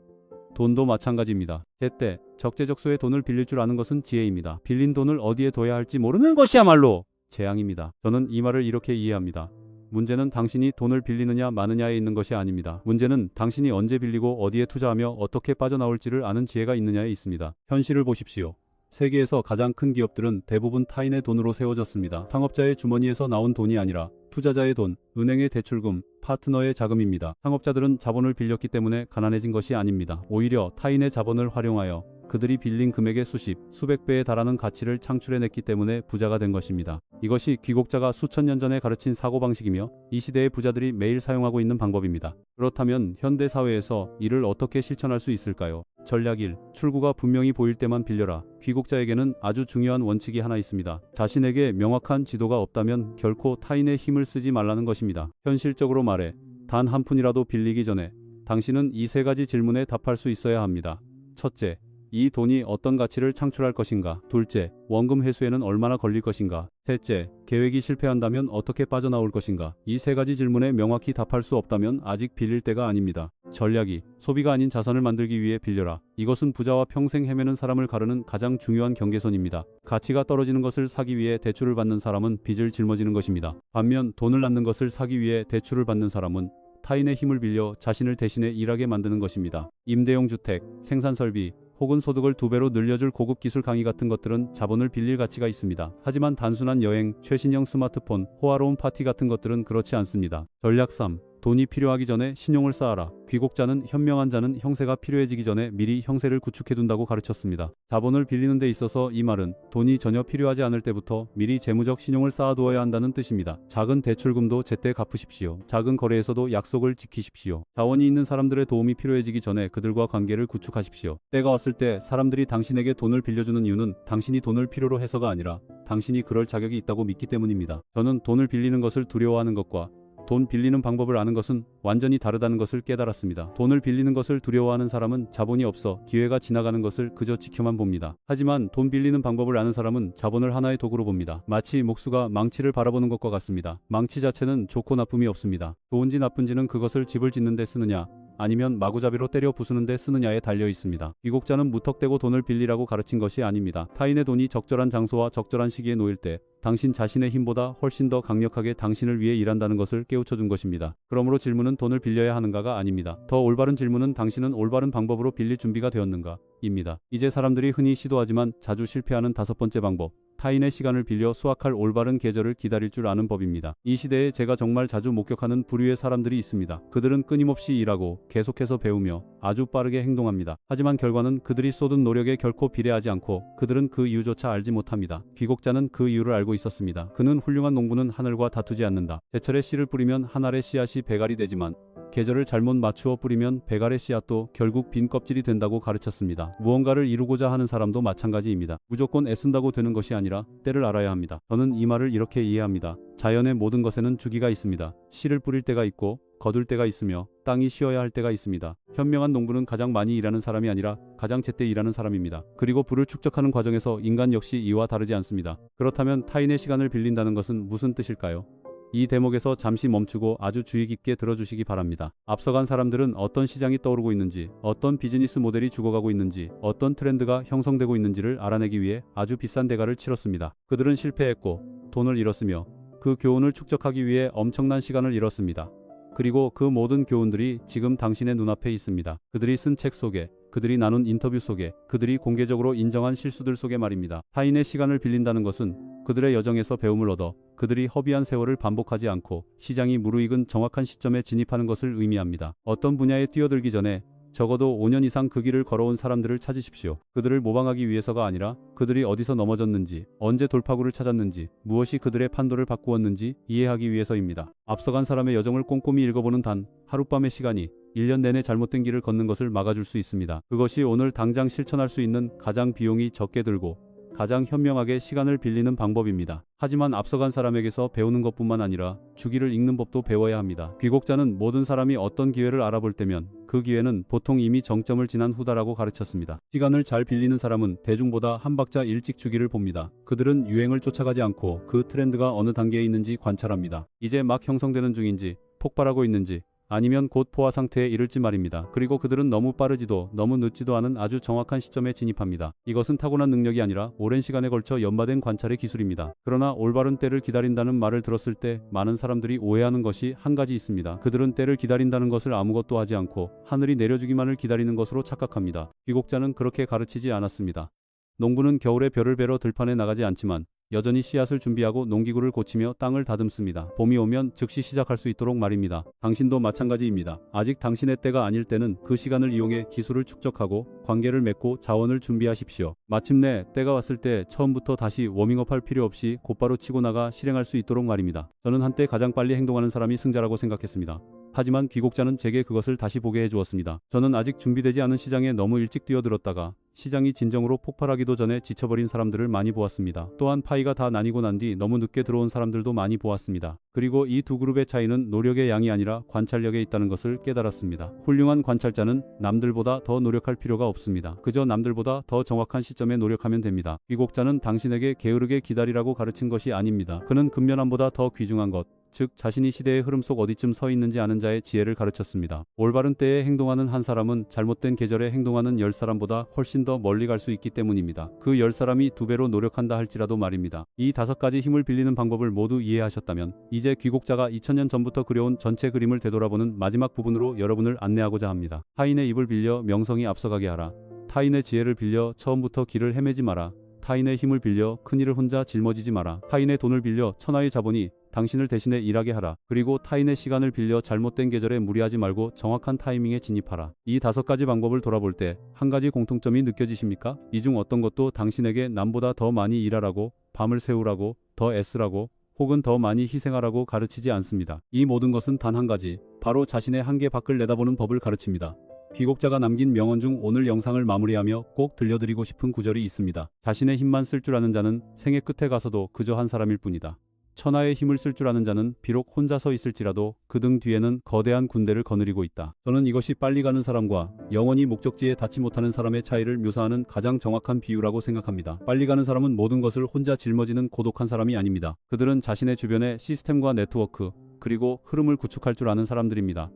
돈도 마찬가지입니다. 제때 적재적소에 돈을 빌릴 줄 아는 것은 지혜입니다. 빌린 돈을 어디에 둬야 할지 모르는 것이야말로 재앙입니다. 저는 이 말을 이렇게 이해합니다. 문제는 당신이 돈을 빌리느냐 마느냐에 있는 것이 아닙니다. 문제는 당신이 언제 빌리고 어디에 투자하며 어떻게 빠져나올지를 아는 지혜가 있느냐에 있습니다. 현실을 보십시오. 세계에서 가장 큰 기업들은 대부분 타인의 돈으로 세워졌습니다. 창업자의 주머니에서 나온 돈이 아니라 투자자의 돈, 은행의 대출금, 파트너의 자금입니다. 창업자들은 자본을 빌렸기 때문에 가난해진 것이 아닙니다. 오히려 타인의 자본을 활용하여 그들이 빌린 금액의 수십, 수백 배에 달하는 가치를 창출해냈기 때문에 부자가 된 것입니다. 이것이 귀국자가 수천 년 전에 가르친 사고방식이며 이 시대의 부자들이 매일 사용하고 있는 방법입니다. 그렇다면 현대 사회에서 이를 어떻게 실천할 수 있을까요? 전략 1. 출구가 분명히 보일 때만 빌려라. 귀국자에게는 아주 중요한 원칙이 하나 있습니다. 자신에게 명확한 지도가 없다면 결코 타인의 힘을 쓰지 말라는 것입니다. 현실적으로 말해 단 한 푼이라도 빌리기 전에 당신은 이 세 가지 질문에 답할 수 있어야 합니다. 첫째, 이 돈이 어떤 가치를 창출할 것인가? 둘째, 원금 회수에는 얼마나 걸릴 것인가? 셋째, 계획이 실패한다면 어떻게 빠져나올 것인가? 이 세 가지 질문에 명확히 답할 수 없다면 아직 빌릴 때가 아닙니다. 전략 2. 소비가 아닌 자산을 만들기 위해 빌려라. 이것은 부자와 평생 헤매는 사람을 가르는 가장 중요한 경계선입니다. 가치가 떨어지는 것을 사기 위해 대출을 받는 사람은 빚을 짊어지는 것입니다. 반면 돈을 낳는 것을 사기 위해 대출을 받는 사람은 타인의 힘을 빌려 자신을 대신해 일하게 만드는 것입니다. 임대용 주택, 생산 설비, 혹은 소득을 2배로 늘려줄 고급 기술 강의 같은 것들은 자본을 빌릴 가치가 있습니다. 하지만 단순한 여행, 최신형 스마트폰, 호화로운 파티 같은 것들은 그렇지 않습니다. 전략 3. 돈이 필요하기 전에 신용을 쌓아라. 귀국자는 현명한 자는 형세가 필요해지기 전에 미리 형세를 구축해둔다고 가르쳤습니다. 자본을 빌리는 데 있어서 이 말은 돈이 전혀 필요하지 않을 때부터 미리 재무적 신용을 쌓아두어야 한다는 뜻입니다. 작은 대출금도 제때 갚으십시오. 작은 거래에서도 약속을 지키십시오. 자원이 있는 사람들의 도움이 필요해지기 전에 그들과 관계를 구축하십시오. 때가 왔을 때 사람들이 당신에게 돈을 빌려주는 이유는 당신이 돈을 필요로 해서가 아니라 당신이 그럴 자격이 있다고 믿기 때문입니다. 저는 돈을 빌리는 것을 두려워하는 것과 돈 빌리는 방법을 아는 것은 완전히 다르다는 것을 깨달았습니다. 돈을 빌리는 것을 두려워하는 사람은 자본이 없어 기회가 지나가는 것을 그저 지켜만 봅니다. 하지만 돈 빌리는 방법을 아는 사람은 자본을 하나의 도구로 봅니다. 마치 목수가 망치를 바라보는 것과 같습니다. 망치 자체는 좋고 나쁨이 없습니다. 좋은지 나쁜지는 그것을 집을 짓는 데 쓰느냐 아니면 마구잡이로 때려 부수는 데 쓰느냐에 달려 있습니다. 귀국자는 무턱대고 돈을 빌리라고 가르친 것이 아닙니다. 타인의 돈이 적절한 장소와 적절한 시기에 놓일 때 당신 자신의 힘보다 훨씬 더 강력하게 당신을 위해 일한다는 것을 깨우쳐 준 것입니다. 그러므로 질문은 돈을 빌려야 하는가가 아닙니다. 더 올바른 질문은 당신은 올바른 방법으로 빌릴 준비가 되었는가? 입니다. 이제 사람들이 흔히 시도하지만 자주 실패하는 5번째 방법. 타인의 시간을 빌려 수확할 올바른 계절을 기다릴 줄 아는 법입니다. 이 시대에 제가 정말 자주 목격하는 부류의 사람들이 있습니다. 그들은 끊임없이 일하고 계속해서 배우며 아주 빠르게 행동합니다. 하지만 결과는 그들이 쏟은 노력에 결코 비례하지 않고 그들은 그 이유조차 알지 못합니다. 귀국자는 그 이유를 알고 있었습니다. 그는 훌륭한 농부는 하늘과 다투지 않는다. 제철에 씨를 뿌리면 한 알의 씨앗이 배갈이 되지만 계절을 잘못 맞추어 뿌리면 배갈의 씨앗도 결국 빈 껍질이 된다고 가르쳤습니다. 무언가를 이루고자 하는 사람도 마찬가지입니다. 무조건 애쓴다고 되는 것이 아니라 때를 알아야 합니다. 저는 이 말을 이렇게 이해합니다. 자연의 모든 것에는 주기가 있습니다. 씨를 뿌릴 때가 있고 거둘 때가 있으며 땅이 쉬어야 할 때가 있습니다. 현명한 농부는 가장 많이 일하는 사람이 아니라 가장 제때 일하는 사람입니다. 그리고 부를 축적하는 과정에서 인간 역시 이와 다르지 않습니다. 그렇다면 타인의 시간을 빌린다는 것은 무슨 뜻일까요? 이 대목에서 잠시 멈추고 아주 주의 깊게 들어주시기 바랍니다. 앞서간 사람들은 어떤 시장이 떠오르고 있는지, 어떤 비즈니스 모델이 죽어가고 있는지, 어떤 트렌드가 형성되고 있는지를 알아내기 위해 아주 비싼 대가를 치렀습니다. 그들은 실패했고 돈을 잃었으며 그 교훈을 축적하기 위해 엄청난 시간을 잃었습니다. 그리고 그 모든 교훈들이 지금 당신의 눈앞에 있습니다. 그들이 쓴 책 속에, 그들이 나눈 인터뷰 속에, 그들이 공개적으로 인정한 실수들 속에 말입니다. 타인의 시간을 빌린다는 것은 그들의 여정에서 배움을 얻어 그들이 허비한 세월을 반복하지 않고 시장이 무르익은 정확한 시점에 진입하는 것을 의미합니다. 어떤 분야에 뛰어들기 전에 적어도 5년 이상 그 길을 걸어온 사람들을 찾으십시오. 그들을 모방하기 위해서가 아니라 그들이 어디서 넘어졌는지, 언제 돌파구를 찾았는지, 무엇이 그들의 판도를 바꾸었는지 이해하기 위해서입니다. 앞서간 사람의 여정을 꼼꼼히 읽어보는 단 하룻밤의 시간이 1년 내내 잘못된 길을 걷는 것을 막아줄 수 있습니다. 그것이 오늘 당장 실천할 수 있는 가장 비용이 적게 들고 가장 현명하게 시간을 빌리는 방법입니다. 하지만 앞서간 사람에게서 배우는 것뿐만 아니라 주기를 읽는 법도 배워야 합니다. 귀국자는 모든 사람이 어떤 기회를 알아볼 때면 그 기회는 보통 이미 정점을 지난 후다라고 가르쳤습니다. 시간을 잘 빌리는 사람은 대중보다 한 박자 일찍 주기를 봅니다. 그들은 유행을 쫓아가지 않고 그 트렌드가 어느 단계에 있는지 관찰합니다. 이제 막 형성되는 중인지, 폭발하고 있는지, 아니면 곧 포화 상태에 이를지 말입니다. 그리고 그들은 너무 빠르지도 너무 늦지도 않은 아주 정확한 시점에 진입합니다. 이것은 타고난 능력이 아니라 오랜 시간에 걸쳐 연마된 관찰의 기술입니다. 그러나 올바른 때를 기다린다는 말을 들었을 때 많은 사람들이 오해하는 것이 한 가지 있습니다. 그들은 때를 기다린다는 것을 아무것도 하지 않고 하늘이 내려주기만을 기다리는 것으로 착각합니다. 귀국자는 그렇게 가르치지 않았습니다. 농부는 겨울에 별을 베러 들판에 나가지 않지만 여전히 씨앗을 준비하고 농기구를 고치며 땅을 다듬습니다. 봄이 오면 즉시 시작할 수 있도록 말입니다. 당신도 마찬가지입니다. 아직 당신의 때가 아닐 때는 그 시간을 이용해 기술을 축적하고 관계를 맺고 자원을 준비하십시오. 마침내 때가 왔을 때 처음부터 다시 워밍업할 필요 없이 곧바로 치고 나가 실행할 수 있도록 말입니다. 저는 한때 가장 빨리 행동하는 사람이 승자라고 생각했습니다. 하지만 귀국자는 제게 그것을 다시 보게 해주었습니다. 저는 아직 준비되지 않은 시장에 너무 일찍 뛰어들었다가 시장이 진정으로 폭발하기도 전에 지쳐버린 사람들을 많이 보았습니다. 또한 파이가 다 나뉘고 난 뒤 너무 늦게 들어온 사람들도 많이 보았습니다. 그리고 이 두 그룹의 차이는 노력의 양이 아니라 관찰력에 있다는 것을 깨달았습니다. 훌륭한 관찰자는 남들보다 더 노력할 필요가 없습니다. 그저 남들보다 더 정확한 시점에 노력하면 됩니다. 귀국자는 당신에게 게으르게 기다리라고 가르친 것이 아닙니다. 그는 근면함보다 더 귀중한 것, 즉 자신이 시대의 흐름 속 어디쯤 서 있는지 아는 자의 지혜를 가르쳤습니다. 올바른 때에 행동하는 한 사람은 잘못된 계절에 행동하는 10사람보다 훨씬 더 멀리 갈 수 있기 때문입니다. 그 10사람이 2배로 노력한다 할지라도 말입니다. 이 5가지 힘을 빌리는 방법을 모두 이해하셨다면 이제 귀국자가 2000년 전부터 그려온 전체 그림을 되돌아보는 마지막 부분으로 여러분을 안내하고자 합니다. 타인의 입을 빌려 명성이 앞서가게 하라. 타인의 지혜를 빌려 처음부터 길을 헤매지 마라. 타인의 힘을 빌려 큰일을 혼자 짊어지지 마라. 타인의 돈을 빌려 천하의 자본이 당신을 대신해 일하게 하라. 그리고 타인의 시간을 빌려 잘못된 계절에 무리하지 말고 정확한 타이밍에 진입하라. 이 5가지 방법을 돌아볼 때 한 가지 공통점이 느껴지십니까? 이 중 어떤 것도 당신에게 남보다 더 많이 일하라고, 밤을 새우라고, 더 애쓰라고, 혹은 더 많이 희생하라고 가르치지 않습니다. 이 모든 것은 단 한 가지, 바로 자신의 한계 밖을 내다보는 법을 가르칩니다. 귀국자가 남긴 명언 중 오늘 영상을 마무리하며 꼭 들려드리고 싶은 구절이 있습니다. 자신의 힘만 쓸 줄 아는 자는 생의 끝에 가서도 그저 한 사람일 뿐이다. 천하의 힘을 쓸 줄 아는 자는 비록 혼자 서 있을지라도 그 등 뒤에는 거대한 군대를 거느리고 있다. 저는 이것이 빨리 가는 사람과 영원히 목적지에 닿지 못하는 사람의 차이를 묘사하는 가장 정확한 비유라고 생각합니다. 빨리 가는 사람은 모든 것을 혼자 짊어지는 고독한 사람이 아닙니다. 그들은 자신의 주변의 시스템과 네트워크, 그리고 흐름을 구축할 줄 아는 사람들입니다.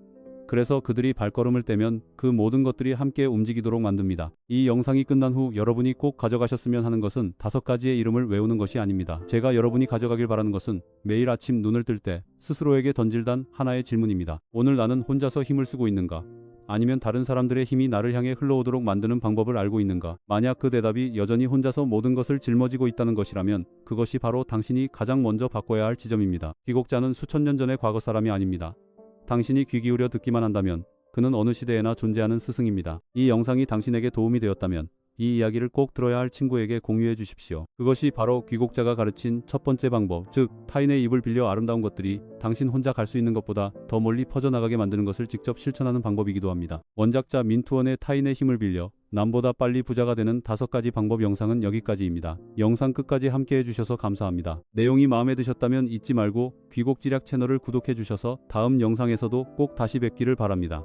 그래서 그들이 발걸음을 떼면 그 모든 것들이 함께 움직이도록 만듭니다. 이 영상이 끝난 후 여러분이 꼭 가져가셨으면 하는 것은 5가지의 이름을 외우는 것이 아닙니다. 제가 여러분이 가져가길 바라는 것은 매일 아침 눈을 뜰 때 스스로에게 던질 단 하나의 질문입니다. 오늘 나는 혼자서 힘을 쓰고 있는가? 아니면 다른 사람들의 힘이 나를 향해 흘러오도록 만드는 방법을 알고 있는가? 만약 그 대답이 여전히 혼자서 모든 것을 짊어지고 있다는 것이라면 그것이 바로 당신이 가장 먼저 바꿔야 할 지점입니다. 귀국자는 수천 년 전의 과거 사람이 아닙니다. 당신이 귀 기울여 듣기만 한다면 그는 어느 시대에나 존재하는 스승입니다. 이 영상이 당신에게 도움이 되었다면 이 이야기를 꼭 들어야 할 친구에게 공유해 주십시오. 그것이 바로 귀국자가 가르친 첫 번째 방법, 즉 타인의 입을 빌려 아름다운 것들이 당신 혼자 갈 수 있는 것보다 더 멀리 퍼져나가게 만드는 것을 직접 실천하는 방법이기도 합니다. 원작자 민투원의 타인의 힘을 빌려 남보다 빨리 부자가 되는 5가지 방법 영상은 여기까지입니다. 영상 끝까지 함께 해주셔서 감사합니다. 내용이 마음에 드셨다면 잊지 말고 귀국지략 채널을 구독해 주셔서 다음 영상에서도 꼭 다시 뵙기를 바랍니다.